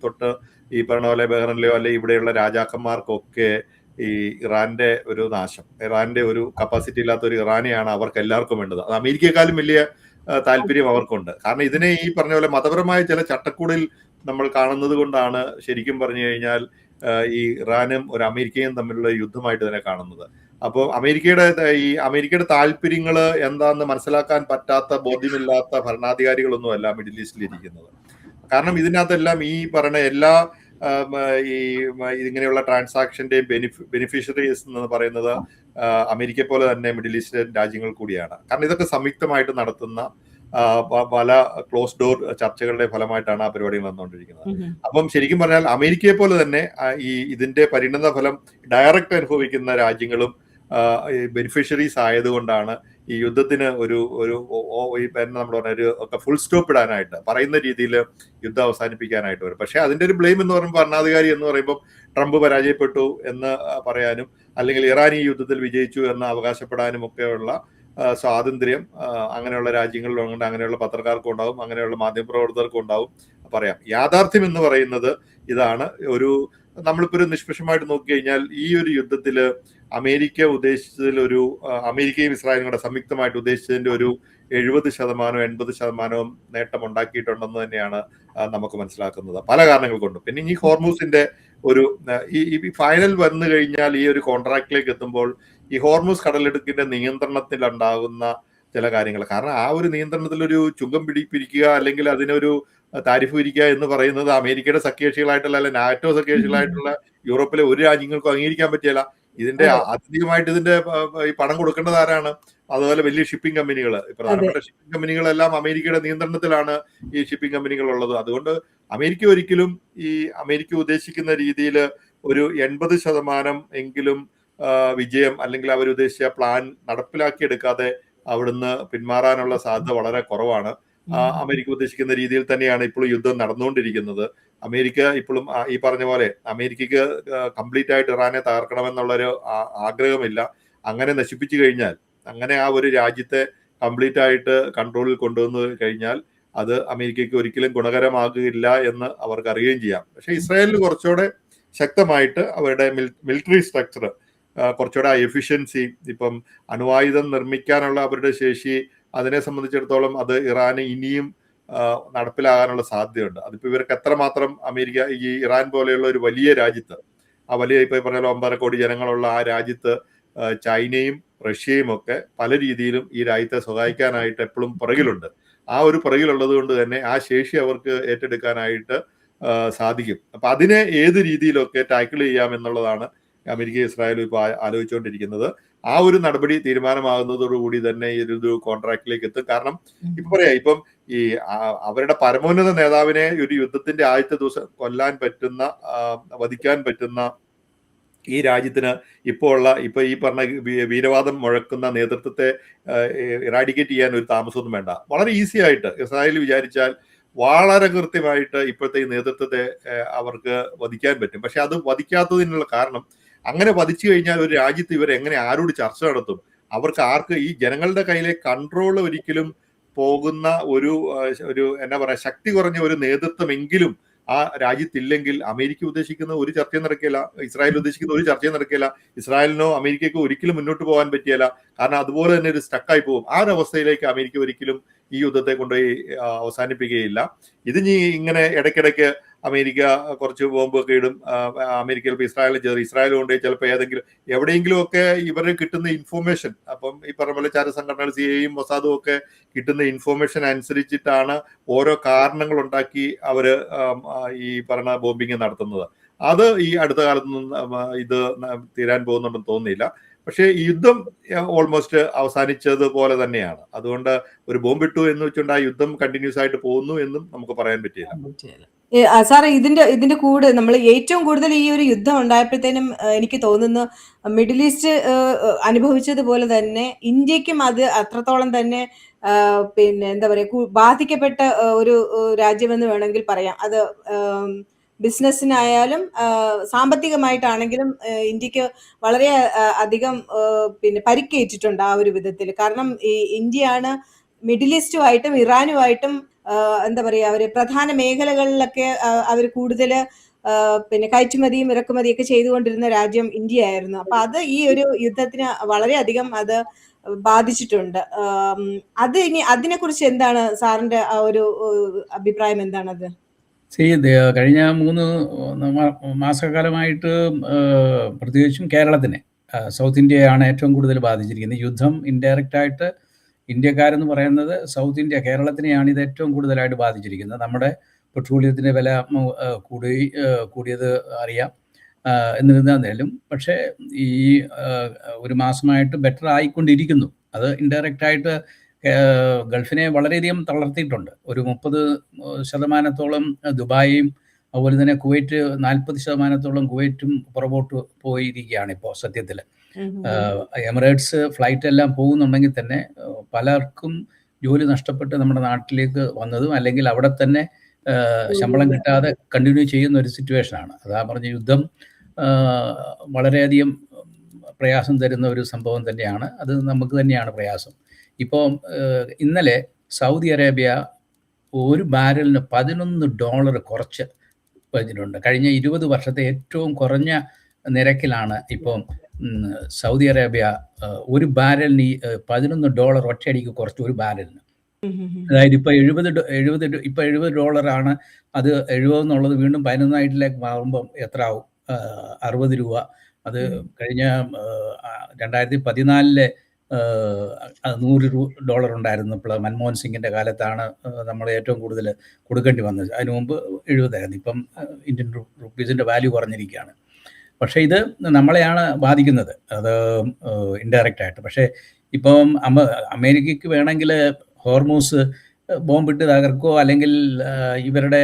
തൊട്ട് ഈ പറഞ്ഞ പോലെ ബഹ്റൈനിലെയോ അല്ലെ ഇവിടെയുള്ള രാജാക്കന്മാർക്കൊക്കെ ഈ ഇറാന്റെ ഒരു നാശം, ഇറാന്റെ ഒരു കപ്പാസിറ്റി ഇല്ലാത്ത ഒരു ഇറാനെയാണ് അവർക്ക് എല്ലാവർക്കും വേണ്ടത്. അത് അമേരിക്കയെക്കാളും വലിയ താല്പര്യം അവർക്കുണ്ട്. കാരണം ഇതിനെ ഈ പറഞ്ഞ പോലെ മതപരമായ ചില ചട്ടക്കൂടിൽ നമ്മൾ കാണുന്നത് കൊണ്ടാണ് ശരിക്കും പറഞ്ഞു കഴിഞ്ഞാൽ ഈ ഇറാനും ഒരു അമേരിക്കയും തമ്മിലുള്ള യുദ്ധമായിട്ട് തന്നെ കാണുന്നത്. അപ്പോൾ അമേരിക്കയുടെ താല്പര്യങ്ങൾ എന്താണെന്ന് മനസ്സിലാക്കാൻ പറ്റാത്ത, ബോധ്യമില്ലാത്ത ഭരണാധികാരികളൊന്നുമല്ല മിഡിൽ ഈസ്റ്റിൽ ഇരിക്കുന്നത്. കാരണം ഇതിനകത്തെല്ലാം ഈ പറയുന്ന എല്ലാ ഈ ഇങ്ങനെയുള്ള ട്രാൻസാക്ഷന്റെയും ബെനിഫിഷ്യറീസ് എന്ന് പറയുന്നത് അമേരിക്ക പോലെ തന്നെ മിഡിൽ ഈസ്റ്റേൺ രാജ്യങ്ങൾ കൂടിയാണ്. കാരണം ഇതൊക്കെ സംയുക്തമായിട്ട് നടത്തുന്ന പല ക്ലോസ് ഡോർ ചർച്ചകളുടെ ഫലമായിട്ടാണ് ആ പരിപാടികൾ നടന്നുകൊണ്ടിരിക്കുന്നത്. അപ്പം ശരിക്കും പറഞ്ഞാൽ അമേരിക്കയെ പോലെ തന്നെ ഇതിന്റെ പരിണത ഫലം ഡയറക്റ്റ് അനുഭവിക്കുന്ന രാജ്യങ്ങളും ബെനിഫിഷ്യറീസ് ആയതുകൊണ്ടാണ് ഈ യുദ്ധത്തിന് ഒരു നമ്മൾ പറഞ്ഞ ഒരു ഫുൾ സ്റ്റോപ്പ് ഇടാനായിട്ട് പറയുന്ന രീതിയിൽ യുദ്ധം അവസാനിപ്പിക്കാനായിട്ട് വരും. പക്ഷെ അതിന്റെ ഒരു ബ്ലെയിം എന്ന് പറയുമ്പോൾ ഭരണാധികാരി എന്ന് പറയുമ്പോൾ ട്രംപ് പരാജയപ്പെട്ടു എന്ന് പറയാനും അല്ലെങ്കിൽ ഇറാൻ ഈ യുദ്ധത്തിൽ വിജയിച്ചു എന്ന് അവകാശപ്പെടാനും ഒക്കെയുള്ള സ്വാതന്ത്ര്യം അങ്ങനെയുള്ള രാജ്യങ്ങളിലുണ്ട്, അങ്ങനെയുള്ള പത്രക്കാർക്കും ഉണ്ടാവും, അങ്ങനെയുള്ള മാധ്യമപ്രവർത്തകർക്കും ഉണ്ടാവും പറയാം. യാഥാർത്ഥ്യം എന്ന് പറയുന്നത് ഇതാണ്. നമ്മളിപ്പോ ഒരു നിഷ്പക്ഷമായിട്ട് നോക്കിക്കഴിഞ്ഞാൽ ഈ ഒരു യുദ്ധത്തില് അമേരിക്ക ഉദ്ദേശിച്ചതിൽ അമേരിക്കയും ഇസ്രായേലും കൂടെ സംയുക്തമായിട്ട് ഉദ്ദേശിച്ചതിന്റെ ഒരു 70%-80% നേട്ടം ഉണ്ടാക്കിയിട്ടുണ്ടെന്ന് തന്നെയാണ് നമുക്ക് മനസ്സിലാക്കുന്നത്, പല കാരണങ്ങൾ കൊണ്ടും. പിന്നെ ഈ ഹോർമൂസിന്റെ ഈ ഫൈനൽ വന്നു കഴിഞ്ഞാൽ ഈ ഒരു കോൺട്രാക്റ്റിലേക്ക് എത്തുമ്പോൾ ഈ ഹോർമൂസ് കടലിടുക്കിന്റെ നിയന്ത്രണത്തിലുണ്ടാകുന്ന ചില കാര്യങ്ങൾ, കാരണം ആ ഒരു നിയന്ത്രണത്തിൽ ഒരു ചുങ്കം പിരിക്കുക അല്ലെങ്കിൽ അതിനൊരു താരിഫ് വിരിക്കുക എന്ന് പറയുന്നത് അമേരിക്കയുടെ സഖ്യകക്ഷികളായിട്ടുള്ള അല്ലെ നാറ്റോ സഖ്യകക്ഷികളായിട്ടുള്ള യൂറോപ്പിലെ ഒരു രാജ്യങ്ങൾക്കും അംഗീകരിക്കാൻ പറ്റിയല്ല. ഇതിന്റെ അധികമായിട്ട് ഇതിന്റെ ഈ പണം കൊടുക്കേണ്ടത് ആരാണ്? അതുപോലെ വലിയ ഷിപ്പിംഗ് കമ്പനികൾ, പ്രധാനപ്പെട്ട ഷിപ്പിംഗ് കമ്പനികളെല്ലാം അമേരിക്കയുടെ നിയന്ത്രണത്തിലാണ് ഈ ഷിപ്പിംഗ് കമ്പനികൾ ഉള്ളത്. അതുകൊണ്ട് അമേരിക്ക ഒരിക്കലും അമേരിക്ക ഉദ്ദേശിക്കുന്ന രീതിയിൽ ഒരു 80% എങ്കിലും വിജയം അല്ലെങ്കിൽ അവരുദ്ദേശിച്ച പ്ലാൻ നടപ്പിലാക്കിയെടുക്കാതെ അവിടുന്ന് പിന്മാറാനുള്ള സാധ്യത വളരെ കുറവാണ്. അമേരിക്ക ഉദ്ദേശിക്കുന്ന രീതിയിൽ തന്നെയാണ് ഇപ്പോഴും യുദ്ധം നടന്നുകൊണ്ടിരിക്കുന്നത്. അമേരിക്ക ഇപ്പോഴും ഈ പറഞ്ഞ പോലെ അമേരിക്കക്ക് കംപ്ലീറ്റ് ആയിട്ട് ഇറാനെ തകർക്കണമെന്നുള്ളൊരു ആഗ്രഹമില്ല. അങ്ങനെ നശിപ്പിച്ചു കഴിഞ്ഞാൽ, അങ്ങനെ ആ ഒരു രാജ്യത്തെ കംപ്ലീറ്റ് ആയിട്ട് കൺട്രോളിൽ കൊണ്ടുവന്നു കഴിഞ്ഞാൽ അത് അമേരിക്കയ്ക്ക് ഒരിക്കലും ഗുണകരമാകില്ല എന്ന് അവർക്ക് അറിയുകയും ചെയ്യാം. പക്ഷെ ഇസ്രായേലിന് കുറച്ചുകൂടെ ശക്തമായിട്ട് അവരുടെ മിലിറ്ററി സ്ട്രക്ചർ, കുറച്ചുകൂടെ എഫിഷ്യൻസി, ഇപ്പം അണുവായുധം നിർമ്മിക്കാനുള്ള അവരുടെ ശേഷി, അതിനെ സംബന്ധിച്ചിടത്തോളം അത് ഇറാന് ഇനിയും നടപ്പിലാകാനുള്ള സാധ്യതയുണ്ട്. അതിപ്പോ ഇവർക്ക് എത്രമാത്രം ഈ ഇറാൻ പോലെയുള്ള ഒരു വലിയ രാജ്യത്ത്, ആ വലിയ ഇപ്പൊ പറഞ്ഞ 9.5 കോടി ജനങ്ങളുള്ള ആ രാജ്യത്ത് ചൈനയും റഷ്യയും ഒക്കെ പല രീതിയിലും ഈ രാജ്യത്തെ സഹായിക്കാനായിട്ട് എപ്പോഴും പുറകിലുണ്ട്. ആ ഒരു പുറകിലുള്ളത് കൊണ്ട് തന്നെ ആ ശേഷി അവർക്ക് ഏറ്റെടുക്കാനായിട്ട് സാധിക്കും. അപ്പൊ അതിനെ ഏത് രീതിയിലൊക്കെ ടാക്കിൾ ചെയ്യാം എന്നുള്ളതാണ് അമേരിക്കയും ഇസ്രായേലും ഇപ്പൊ ആലോചിച്ചുകൊണ്ടിരിക്കുന്നത്. ആ ഒരു നടപടി തീരുമാനമാകുന്നതോടുകൂടി തന്നെ ഈ ഒരു കോൺട്രാക്റ്റിലേക്ക് എത്തും. കാരണം ഇപ്പം ഈ അവരുടെ പരമോന്നത നേതാവിനെ ഒരു യുദ്ധത്തിന്റെ ആദ്യത്തെ ദിവസം വധിക്കാൻ പറ്റുന്ന ഈ രാജ്യത്തിന് ഇപ്പൊ ഈ പറഞ്ഞ വീരവാദം മുഴക്കുന്ന നേതൃത്വത്തെ ഇറാഡിക്കേറ്റ് ചെയ്യാൻ ഒരു താമസമൊന്നും വേണ്ട. വളരെ ഈസി ആയിട്ട് ഇസ്രായേൽ വിചാരിച്ചാൽ വളരെ കൃത്യമായിട്ട് ഇപ്പോഴത്തെ ഈ നേതൃത്വത്തെ അവർക്ക് വധിക്കാൻ പറ്റും. പക്ഷെ അത് വധിക്കാത്തതിനുള്ള കാരണം, അങ്ങനെ വധിച്ചു കഴിഞ്ഞാൽ ഒരു രാജ്യത്ത് ഇവർ എങ്ങനെ ആരോട് ചർച്ച നടത്തും? അവർക്ക് ഈ ജനങ്ങളുടെ കയ്യിലെ കൺട്രോൾ ഒരിക്കലും പോകുന്ന ഒരു എന്താ പറയാ ശക്തി കുറഞ്ഞ ഒരു നേതൃത്വമെങ്കിലും ആ രാജ്യത്തില്ലെങ്കിൽ അമേരിക്ക ഉദ്ദേശിക്കുന്ന ഒരു ചർച്ചയും നടക്കില്ല, ഇസ്രായേൽ ഉദ്ദേശിക്കുന്ന ഒരു ചർച്ചയും നടക്കില്ല, ഇസ്രായേലിനോ അമേരിക്കയ്ക്കോ ഒരിക്കലും മുന്നോട്ട് പോകാൻ പറ്റിയല്ല. കാരണം അതുപോലെ തന്നെ ഒരു സ്റ്റക്കായി പോകും. ആ ഒരു അവസ്ഥയിലേക്ക് അമേരിക്ക ഒരിക്കലും ഈ യുദ്ധത്തെ കൊണ്ടുപോയി അവസാനിപ്പിക്കുകയില്ല. ഇത് ഇങ്ങനെ ഇടയ്ക്കിടയ്ക്ക് അമേരിക്ക കുറച്ച് ബോംബൊക്കെ ഇടും. അമേരിക്ക ചിലപ്പോൾ ഇസ്രായേൽ കൊണ്ടുപോയി ചിലപ്പോൾ എവിടെയെങ്കിലും ഒക്കെ ഇവർക്ക് കിട്ടുന്ന ഇൻഫോർമേഷൻ, അപ്പം ഈ പറഞ്ഞ പോലെ ചാരസംഘടനകൾ സിഐയും മൊസാദും ഒക്കെ കിട്ടുന്ന ഇൻഫോർമേഷൻ അനുസരിച്ചിട്ടാണ് ഓരോ കാരണങ്ങൾ ഉണ്ടാക്കി അവര് ഈ പറഞ്ഞ ബോംബിങ് നടത്തുന്നത്. അത് ഈ അടുത്ത കാലത്തൊന്നും ഇത് തീരാൻ പോകുന്നുണ്ടെന്ന് തോന്നുന്നില്ല. പക്ഷേ ഈ യുദ്ധം ഓൾമോസ്റ്റ് അവസാനിച്ചതുപോലെ തന്നെയാണ്. അതുകൊണ്ട് ഒരു ബോംബിട്ടു എന്ന് വെച്ചുകൊണ്ട് ആ യുദ്ധം കണ്ടിന്യൂസ് ആയിട്ട് പോകുന്നു എന്നും നമുക്ക് പറയാൻ പറ്റില്ല. സാറേ, ഇതിന്റെ കൂടെ നമ്മൾ ഏറ്റവും കൂടുതൽ ഈ ഒരു യുദ്ധം ഉണ്ടായപ്പോഴത്തേനും എനിക്ക് തോന്നുന്നു മിഡിൽ ഈസ്റ്റ് അനുഭവിച്ചതുപോലെ തന്നെ ഇന്ത്യക്കും അത് അത്രത്തോളം തന്നെ പിന്നെ എന്താ പറയുക ബാധിക്കപ്പെട്ട ഒരു രാജ്യമെന്ന് വേണമെങ്കിൽ പറയാം. അത് ബിസിനസ്സിനായാലും സാമ്പത്തികമായിട്ടാണെങ്കിലും ഇന്ത്യക്ക് വളരെ അധികം പിന്നെ പരിക്കേറ്റിട്ടുണ്ട് ആ ഒരു വിധത്തിൽ. കാരണം ഈ ഇന്ത്യയാണ് മിഡിൽ ഈസ്റ്റുമായിട്ടും ഇറാനുമായിട്ടും എന്താ പറയാ അവര് പ്രധാന മേഖലകളിലൊക്കെ അവർ കൂടുതൽ പിന്നെ കയറ്റുമതിയും ഇറക്കുമതിയൊക്കെ ചെയ്തുകൊണ്ടിരുന്ന രാജ്യം ഇന്ത്യ ആയിരുന്നു. അപ്പൊ അത് ഈ ഒരു യുദ്ധത്തിന് വളരെയധികം അത് ബാധിച്ചിട്ടുണ്ട്. അത് ഇനി അതിനെക്കുറിച്ച് എന്താണ് സാറിന്റെ ആ ഒരു അഭിപ്രായം എന്താണത്? കഴിഞ്ഞ 3 മാസക്കാലമായിട്ട് പ്രത്യേകിച്ചും കേരളത്തിനെ സൗത്ത് ഇന്ത്യയാണ് ഏറ്റവും കൂടുതൽ ബാധിച്ചിരിക്കുന്നത്. യുദ്ധം ഇൻഡയറക്റ്റ് ആയിട്ട് ഇന്ത്യക്കാരെന്ന് പറയുന്നത് സൗത്ത് ഇന്ത്യ, കേരളത്തിനെയാണ് ഇത് ഏറ്റവും കൂടുതലായിട്ട് ബാധിച്ചിരിക്കുന്നത്. നമ്മുടെ പെട്രോളിയത്തിൻ്റെ വില കൂടിയത് അറിയാം. എന്നിരുന്നാലും പക്ഷേ ഈ ഒരു മാസമായിട്ട് ബെറ്റർ ആയിക്കൊണ്ടിരിക്കുന്നു. അത് ഇൻഡയറക്റ്റ് ആയിട്ട് ഗൾഫിനെ വളരെയധികം തളർത്തിയിട്ടുണ്ട്. ഒരു 30% ദുബായും അതുപോലെ തന്നെ കുവൈറ്റ് 40% കുവൈറ്റും പുറകോട്ട് പോയിരിക്കുകയാണ് ഇപ്പോൾ സത്യത്തിൽ. എമിറേറ്റ്സ് ഫ്ലൈറ്റ് എല്ലാം പോകുന്നുണ്ടെങ്കിൽ തന്നെ പലർക്കും ജോലി നഷ്ടപ്പെട്ട് നമ്മുടെ നാട്ടിലേക്ക് വന്നതും അല്ലെങ്കിൽ അവിടെ തന്നെ ശമ്പളം കിട്ടാതെ കണ്ടിന്യൂ ചെയ്യുന്ന ഒരു സിറ്റുവേഷനാണ്. അതാ പറഞ്ഞ യുദ്ധം വളരെയധികം പ്രയാസം തരുന്ന ഒരു സംഭവം തന്നെയാണ്. അത് നമുക്ക് തന്നെയാണ് പ്രയാസം. ഇപ്പോൾ ഇന്നലെ സൗദി അറേബ്യ ഒരു ബാരലിന് $11 കുറച്ച് വെച്ചിട്ടുണ്ട്. കഴിഞ്ഞ 20 വർഷത്തെ ഏറ്റവും കുറഞ്ഞ നിരക്കിലാണ് ഇപ്പോൾ സൗദി അറേബ്യ ഒരു ബാരലിന് $11 ഒറ്റയടിക്ക് കുറച്ച് ഒരു ബാരലിന്. അതായത് ഇപ്പോൾ $70 അത് 70 എന്നുള്ളത് വീണ്ടും 11 മാറുമ്പം എത്ര ആവും? 60 രൂപ. അത് കഴിഞ്ഞ 2014 $100 ഉണ്ടായിരുന്നപ്പോൾ മൻമോഹൻ സിംഗിൻ്റെ കാലത്താണ് നമ്മൾ ഏറ്റവും കൂടുതൽ കൊടുക്കേണ്ടി വന്നത്. അതിനു മുമ്പ് 70 ആയിരുന്നു. ഇപ്പം ഇന്ത്യൻ റുപ്പീസിൻ്റെ വാല്യൂ കുറഞ്ഞിരിക്കുകയാണ്. പക്ഷേ ഇത് നമ്മളെയാണ് ബാധിക്കുന്നത്, അത് ഇൻഡയറക്റ്റ് ആയിട്ട്. പക്ഷേ ഇപ്പം അമേരിക്കയ്ക്ക് വേണമെങ്കിൽ ഹോർമൂസ് ബോംബിട്ട് തകർക്കോ അല്ലെങ്കിൽ ഇവരുടെ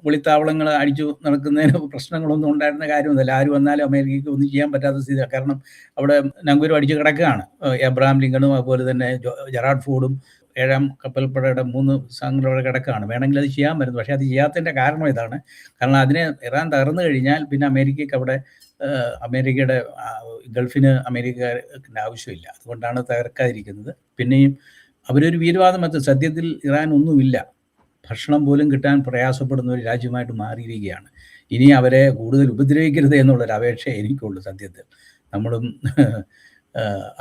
ഒളിത്താവളങ്ങൾ അടിച്ചു നടക്കുന്നതിന് പ്രശ്നങ്ങളൊന്നും ഉണ്ടായിരുന്ന കാര്യമൊന്നുമില്ല. ആര് വന്നാലും അമേരിക്കയ്ക്ക് ഒന്നും ചെയ്യാൻ പറ്റാത്ത സ്ഥിതിയാണ്. കാരണം അവിടെ നങ്കൂരം അടിച്ച് കിടക്കുകയാണ്. എബ്രഹാം ലിങ്കണും അതുപോലെ തന്നെ ജെറാർഡ് ഫോർഡും 7ാം കപ്പൽപ്പടയുടെ 3 സംഘടനകൾ കിടക്കുകയാണ്. വേണമെങ്കിൽ അത് ചെയ്യാൻ പറ്റുന്നു. പക്ഷേ അത് ചെയ്യാത്തതിൻ്റെ കാരണം ഇതാണ്. കാരണം അതിനെ ഇറാൻ തകർന്നു കഴിഞ്ഞാൽ പിന്നെ അമേരിക്കയ്ക്ക് അവിടെ അമേരിക്കയുടെ ഗൾഫിന് അമേരിക്കയുടെ ആവശ്യമില്ല. അതുകൊണ്ടാണ് തകർക്കാതിരിക്കുന്നത്. പിന്നെയും അവരൊരു വീരവാദം വെച്ച് സത്യത്തിൽ ഇറാൻ ഒന്നുമില്ല, ഭക്ഷണം പോലും കിട്ടാൻ പ്രയാസപ്പെടുന്ന ഒരു രാജ്യമായിട്ട് മാറിയിരിക്കുകയാണ്. ഇനി അവരെ കൂടുതൽ ഉപദ്രവിക്കരുത് എന്നുള്ളൊരു അപേക്ഷ എനിക്കുള്ളൂ സത്യത്തിൽ. നമ്മളും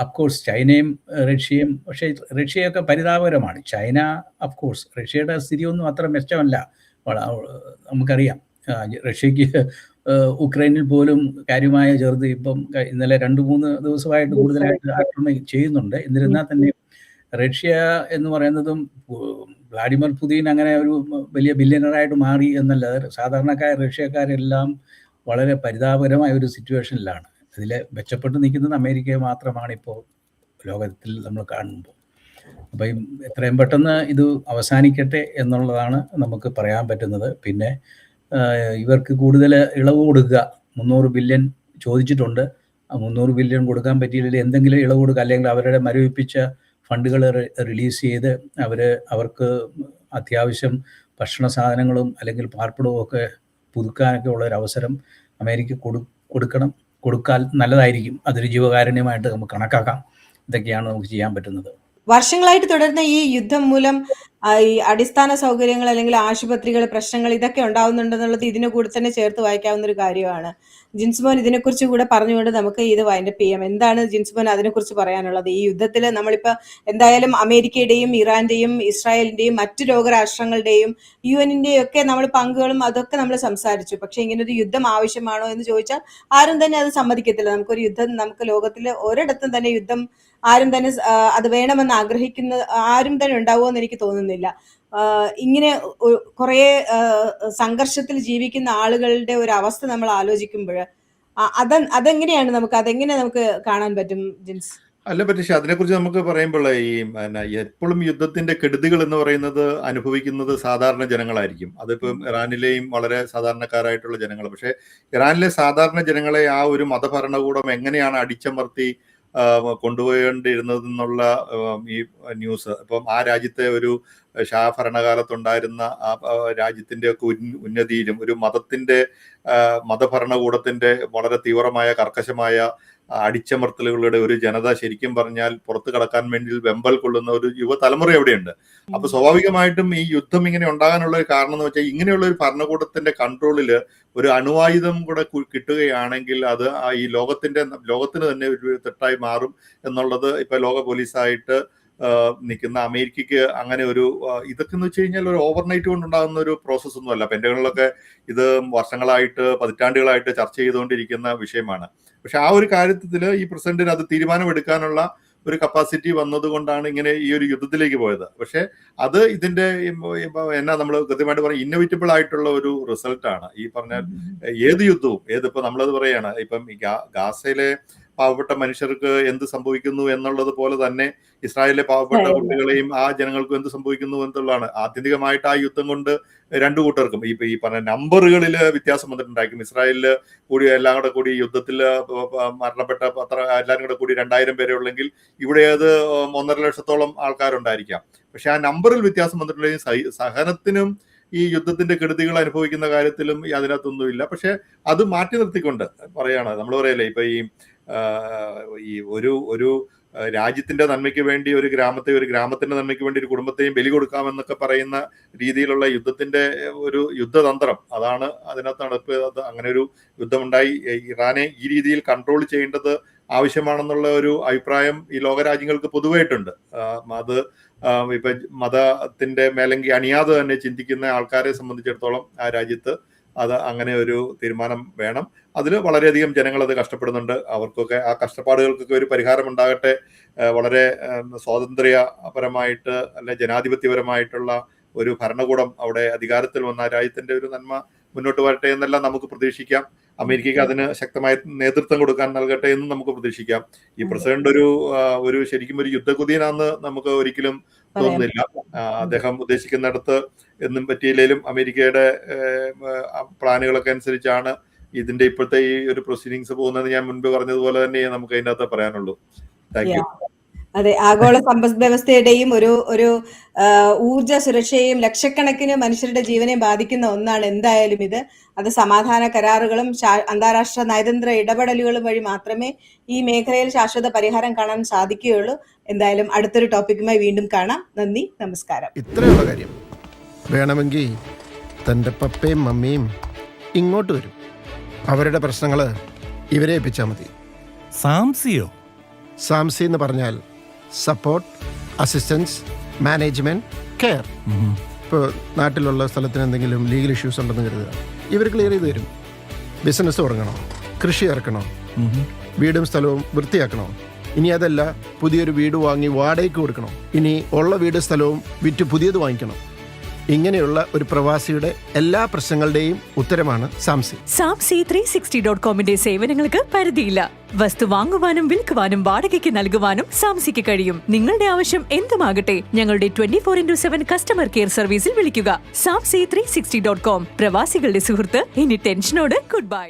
അഫ്കോഴ്സ് ചൈനയും റഷ്യയും, പക്ഷേ റഷ്യയൊക്കെ പരിതാപകരമാണ്. ചൈന അഫ്കോഴ്സ് റഷ്യയുടെ സ്ഥിതിയൊന്നും അത്ര മെച്ചമല്ല. നമുക്കറിയാം റഷ്യക്ക് ഉക്രൈനിൽ പോലും കാര്യമായ ചെറുത് ഇപ്പം ഇന്നലെ 2-3 ദിവസമായിട്ട് കൂടുതലായിട്ട് ആക്രമണം ചെയ്യുന്നുണ്ട്. എന്നിരുന്നാൽ തന്നെ റഷ്യ എന്ന് പറയുന്നതും വ്ളാഡിമിർ പുതിൻ അങ്ങനെ ഒരു വലിയ ബില്യണറായിട്ട് മാറി എന്നല്ലാതെ സാധാരണക്കാർ റഷ്യക്കാരെല്ലാം വളരെ പരിതാപകരമായ ഒരു സിറ്റുവേഷനിലാണ്. അതിൽ മെച്ചപ്പെട്ട് നിൽക്കുന്നത് അമേരിക്കയെ മാത്രമാണ് ഇപ്പോൾ ലോകത്തിൽ നമ്മൾ കാണുമ്പോൾ. അപ്പം എത്രയും പെട്ടെന്ന് ഇത് അവസാനിക്കട്ടെ എന്നുള്ളതാണ് നമുക്ക് പറയാൻ പറ്റുന്നത്. പിന്നെ ഇവർക്ക് കൂടുതൽ ഇളവ് കൊടുക്കുക. 300 ബില്യൺ ചോദിച്ചിട്ടുണ്ട്. ആ 300 ബില്യൺ കൊടുക്കാൻ പറ്റിയില്ലെങ്കിൽ എന്തെങ്കിലും ഇളവ് കൊടുക്കുക, അല്ലെങ്കിൽ അവരുടെ മരവിപ്പിച്ച ഫണ്ടുകൾ റിലീസ് ചെയ്ത് അവർക്ക് അത്യാവശ്യം ഭക്ഷണ സാധനങ്ങളും അല്ലെങ്കിൽ പാർപ്പിടവും ഒക്കെ പുതുക്കാനൊക്കെ ഉള്ളൊരവസരം അമേരിക്ക കൊടുക്കാൻ നല്ലതായിരിക്കും. അതൊരു ജീവകാരുണ്യമായിട്ട് നമുക്ക് കണക്കാക്കാം. ഇതൊക്കെയാണ് നമുക്ക് ചെയ്യാൻ പറ്റുന്നത്. വർഷങ്ങളായിട്ട് തുടരുന്ന ഈ യുദ്ധം മൂലം ഈ അടിസ്ഥാന സൗകര്യങ്ങൾ അല്ലെങ്കിൽ ആശുപത്രികൾ പ്രശ്നങ്ങൾ ഇതൊക്കെ ഉണ്ടാവുന്നുണ്ടെന്നുള്ളത് ഇതിനെ കൂടെ തന്നെ ചേർത്ത് വായിക്കാവുന്ന ഒരു കാര്യമാണ്. ജിൻസ്മോൻ ഇതിനെക്കുറിച്ച് കൂടെ പറഞ്ഞുകൊണ്ട് നമുക്ക് ഇത് വൈൻഡപ്പ് ചെയ്യാം. എന്താണ് ജിൻസ്മോൻ അതിനെക്കുറിച്ച് പറയാനുള്ളത്? ഈ യുദ്ധത്തിൽ നമ്മളിപ്പോൾ എന്തായാലും അമേരിക്കയുടെയും ഇറാന്റെയും ഇസ്രായേലിന്റെയും മറ്റു ലോകരാഷ്ട്രങ്ങളുടെയും UN-ന്റെയും ഒക്കെ നമ്മൾ പങ്കുകളും അതൊക്കെ നമ്മൾ സംസാരിച്ചു. പക്ഷെ ഇങ്ങനൊരു യുദ്ധം ആവശ്യമാണോ എന്ന് ചോദിച്ചാൽ ആരും തന്നെ അത് സമ്മതിക്കത്തില്ല. നമുക്കൊരു യുദ്ധം, നമുക്ക് ലോകത്തിൽ ഒരിടത്തും തന്നെ യുദ്ധം ആരും തന്നെ അത് വേണമെന്ന് ആഗ്രഹിക്കുന്ന ആരും തന്നെ ഉണ്ടാവുമെന്ന് എനിക്ക് തോന്നുന്നില്ല. ഇങ്ങനെ കുറെ സംഘർഷത്തിൽ ജീവിക്കുന്ന ആളുകളുടെ ഒരു അവസ്ഥ നമ്മൾ ആലോചിക്കുമ്പോൾ അതെങ്ങനെ നമുക്ക് കാണാൻ പറ്റും ജിൻസ്? അല്ല പക്ഷേ അതിനെക്കുറിച്ച് നമുക്ക് പറയുമ്പോൾ ഈ എപ്പോഴും യുദ്ധത്തിന്റെ കെടുതികൾ എന്ന് പറയുന്നത് അനുഭവിക്കുന്നത് സാധാരണ ജനങ്ങളായിരിക്കും. അതിപ്പം ഇറാനിലെയും വളരെ സാധാരണക്കാരായിട്ടുള്ള ജനങ്ങൾ. പക്ഷേ ഇറാനിലെ സാധാരണ ജനങ്ങളെ ആ ഒരു മതഭരണകൂടം എങ്ങനെയാണ് അടിച്ചമർത്തി കൊണ്ടുപോകേണ്ടിയിരുന്നതെന്നുള്ള ഈ ന്യൂസ് ഇപ്പം ആ രാജ്യത്തെ ഒരു ഷാ ഭരണകാലത്തുണ്ടായിരുന്ന ആ രാജ്യത്തിന്റെ ഒക്കെ ഉന്നതിയിലും ഒരു മതഭരണകൂടത്തിന്റെ വളരെ തീവ്രമായ കർക്കശമായ അടിച്ചമർത്തലുകളുടെ ഒരു ജനത ശരിക്കും പറഞ്ഞാൽ പുറത്തു കടക്കാൻ വേണ്ടി വെമ്പൽ കൊള്ളുന്ന ഒരു യുവതലമുറ എവിടെയുണ്ട്. അപ്പൊ സ്വാഭാവികമായിട്ടും ഈ യുദ്ധം ഇങ്ങനെ ഉണ്ടാകാനുള്ള ഒരു കാരണം എന്ന് വെച്ചാൽ ഇങ്ങനെയുള്ള ഒരു ഭരണകൂടത്തിന്റെ കൺട്രോളിൽ ഒരു അണുവായുധം കൂടെ കിട്ടുകയാണെങ്കിൽ അത് ഈ ലോകത്തിന് തന്നെ ഒരു തെറ്റായി മാറും എന്നുള്ളത് ഇപ്പൊ ലോക പോലീസായിട്ട് നിൽക്കുന്ന അമേരിക്കയ്ക്ക് അങ്ങനെ ഒരു ഇതൊക്കെ എന്ന് വെച്ച് കഴിഞ്ഞാൽ ഒരു ഓവർനൈറ്റ് കൊണ്ടുണ്ടാകുന്ന ഒരു പ്രോസസ് ഒന്നും അല്ല. പെന്റഗണിലൊക്കെ ഇത് വർഷങ്ങളായിട്ട് പതിറ്റാണ്ടുകളായിട്ട് ചർച്ച ചെയ്തുകൊണ്ടിരിക്കുന്ന വിഷയമാണ്. പക്ഷെ ആ ഒരു കാര്യത്തിൽ ഈ പ്രസിഡന്റിന് അത് തീരുമാനമെടുക്കാനുള്ള ഒരു കപ്പാസിറ്റി വന്നതുകൊണ്ടാണ് ഇങ്ങനെ ഈ ഒരു യുദ്ധത്തിലേക്ക് പോയത്. പക്ഷെ അത് ഇതിന്റെ എന്നാ നമ്മൾ കൃത്യമായിട്ട് പറഞ്ഞ ഇന്നോവേറ്റബിൾ ആയിട്ടുള്ള ഒരു റിസൾട്ടാണ്. ഈ പറഞ്ഞാൽ ഏത് യുദ്ധവും ഇപ്പൊ നമ്മളത് പറയാണ്, ഇപ്പം ഗാസയിലെ പാവപ്പെട്ട മനുഷ്യർക്ക് എന്ത് സംഭവിക്കുന്നു എന്നുള്ളത് പോലെ തന്നെ ഇസ്രായേലിലെ പാവപ്പെട്ട കുട്ടികളെയും ആ ജനങ്ങൾക്കും എന്ത് സംഭവിക്കുന്നു എന്നുള്ളതാണ്. ആത്യന്തികമായിട്ട് ആ യുദ്ധം കൊണ്ട് രണ്ടു കൂട്ടർക്കും ഈ പറഞ്ഞ നമ്പറുകളിൽ വ്യത്യാസം വന്നിട്ടുണ്ടായിരിക്കും. ഇസ്രായേലില് കൂടി എല്ലാം കൂടെ കൂടി യുദ്ധത്തിൽ മരണപ്പെട്ട എല്ലാവരും കൂടെ കൂടി 2000 പേരെ ഉള്ളെങ്കിൽ ഇവിടെ അത് 1.5 ലക്ഷത്തോളം ആൾക്കാരുണ്ടായിരിക്കാം. പക്ഷെ ആ നമ്പറിൽ വ്യത്യാസം വന്നിട്ടുണ്ടെങ്കിൽ സഹനത്തിനും ഈ യുദ്ധത്തിന്റെ കെടുതികൾ അനുഭവിക്കുന്ന കാര്യത്തിലും അതിനകത്തൊന്നുമില്ല. പക്ഷെ അത് മാറ്റി നിർത്തിക്കൊണ്ട് പറയാണ്, നമ്മൾ പറയല്ലേ ഇപ്പൊ ഈ ഒരു രാജ്യത്തിന്റെ നന്മയ്ക്ക് വേണ്ടി ഒരു ഗ്രാമത്തിന്റെ നന്മയ്ക്ക് വേണ്ടി ഒരു കുടുംബത്തെയും ബലി കൊടുക്കാമെന്നൊക്കെ പറയുന്ന രീതിയിലുള്ള യുദ്ധത്തിന്റെ ഒരു യുദ്ധതന്ത്രം അതാണ് അതിനകത്ത് നടപ്പ്. അങ്ങനെ ഒരു യുദ്ധമുണ്ടായി. ഇറാനെ ഈ രീതിയിൽ കൺട്രോൾ ചെയ്യേണ്ടത് ആവശ്യമാണെന്നുള്ള ഒരു അഭിപ്രായം ഈ ലോകരാജ്യങ്ങൾക്ക് പൊതുവായിട്ടുണ്ട്. അത് ഇപ്പൊ മതത്തിന്റെ മേലങ്കി അണിയാതെ തന്നെ ചിന്തിക്കുന്ന ആൾക്കാരെ സംബന്ധിച്ചിടത്തോളം ആ രാജ്യത്ത് അത് അങ്ങനെ ഒരു തീരുമാനം വേണം. അതിൽ വളരെയധികം ജനങ്ങൾ അത് കഷ്ടപ്പെടുന്നുണ്ട്. അവർക്കൊക്കെ ആ കഷ്ടപ്പാടുകൾക്കൊക്കെ ഒരു പരിഹാരം ഉണ്ടാകട്ടെ. വളരെ സ്വാതന്ത്ര്യപരമായിട്ട് അല്ലെ ജനാധിപത്യപരമായിട്ടുള്ള ഒരു ഭരണകൂടം അവിടെ അധികാരത്തിൽ വന്ന രാജ്യത്തിന്റെ ഒരു നന്മ മുന്നോട്ട് വരട്ടെ എന്നെല്ലാം നമുക്ക് പ്രതീക്ഷിക്കാം. അമേരിക്കയ്ക്ക് അതിന് ശക്തമായ നേതൃത്വം കൊടുക്കാൻ നൽകട്ടെ എന്നും നമുക്ക് പ്രതീക്ഷിക്കാം. ഈ പ്രസിഡന്റ് ഒരു ശരിക്കും ഒരു യുദ്ധകുതിയനാണെന്ന് നമുക്ക് ഒരിക്കലും തോന്നുന്നില്ല. അദ്ദേഹം ഉദ്ദേശിക്കുന്നിടത്ത് എന്നും പറ്റിയില്ലെങ്കിലും അമേരിക്കയുടെ പ്ലാനുകളൊക്കെ അനുസരിച്ചാണ് ഇതിന്റെ ഇപ്പോഴത്തെ ഈ ഒരു പ്രൊസീഡിങ്സ് പോകുന്നത്. ഞാൻ മുൻപ് പറഞ്ഞതുപോലെ തന്നെ നമുക്ക് അതിൻ്റെ അകത്ത് പറയാനുള്ളൂ. Thank you. അതെ, ആഗോള സമ്പദ് വ്യവസ്ഥയുടെയും ഒരു ഊർജ സുരക്ഷയും ലക്ഷക്കണക്കിന് മനുഷ്യരുടെ ജീവനെ ബാധിക്കുന്ന ഒന്നാണ് എന്തായാലും ഇത്. അത് സമാധാന കരാറുകളും അന്താരാഷ്ട്ര നയതന്ത്ര ഇടപെടലുകളും വഴി മാത്രമേ ഈ മേഖലയിൽ ശാശ്വത പരിഹാരം കാണാൻ സാധിക്കുകയുള്ളൂ. എന്തായാലും അടുത്തൊരു ടോപ്പിക്കുമായി വീണ്ടും കാണാം. നന്ദി, നമസ്കാരം. ഇത്രയുള്ള കാര്യം വേണമെങ്കിൽ തൻ്റെ പപ്പയും മമ്മിയും ഇങ്ങോട്ട് വരും. അവരുടെ പ്രശ്നങ്ങൾ ഇവരെ ഏൽപ്പിച്ചാൽ മതി. സാംസി എന്ന് പറഞ്ഞാൽ സപ്പോർട്ട്, അസിസ്റ്റൻസ്, മാനേജ്മെന്റ്, കെയർ. ഇപ്പോൾ നാട്ടിലുള്ള സ്ഥലത്തിന് എന്തെങ്കിലും ലീഗൽ ഇഷ്യൂസ് ഉണ്ടെന്ന് കരുതുക, ഇവർ ക്ലിയർ ചെയ്ത് തരും. ബിസിനസ് തുടങ്ങണോ, കൃഷി ഇറക്കണോ, വീടും സ്ഥലവും വൃത്തിയാക്കണോ, ഇനി അതല്ല പുതിയൊരു വീട് വാങ്ങി വാടകയ്ക്ക് കൊടുക്കണോ, ഇനി ഉള്ള വീട് സ്ഥലവും വിറ്റ് പുതിയത് വാങ്ങിക്കണം, ഇങ്ങനെയുള്ള ഒരു പ്രവാസിയുടെ എല്ലാ പ്രശ്നങ്ങളുടെയും ഉത്തരമാണ് സാംസി. Samsi360.comന്റെ സേവനങ്ങൾക്ക് പരിധിയില്ല. വസ്തു വാങ്ങുവാനും വിൽക്കുവാനും വാടകയ്ക്ക് നൽകുവാനും സാംസിക്ക് കഴിയും. നിങ്ങളുടെ ആവശ്യം എന്തുമാകട്ടെ, ഞങ്ങളുടെ 24/7 കസ്റ്റമർ കെയർ സർവീസിൽ വിളിക്കുക. Samsi360.com, പ്രവാസികളുടെ സുഹൃത്ത്. ഇനി ടെൻഷനോട് ഗുഡ് ബൈ.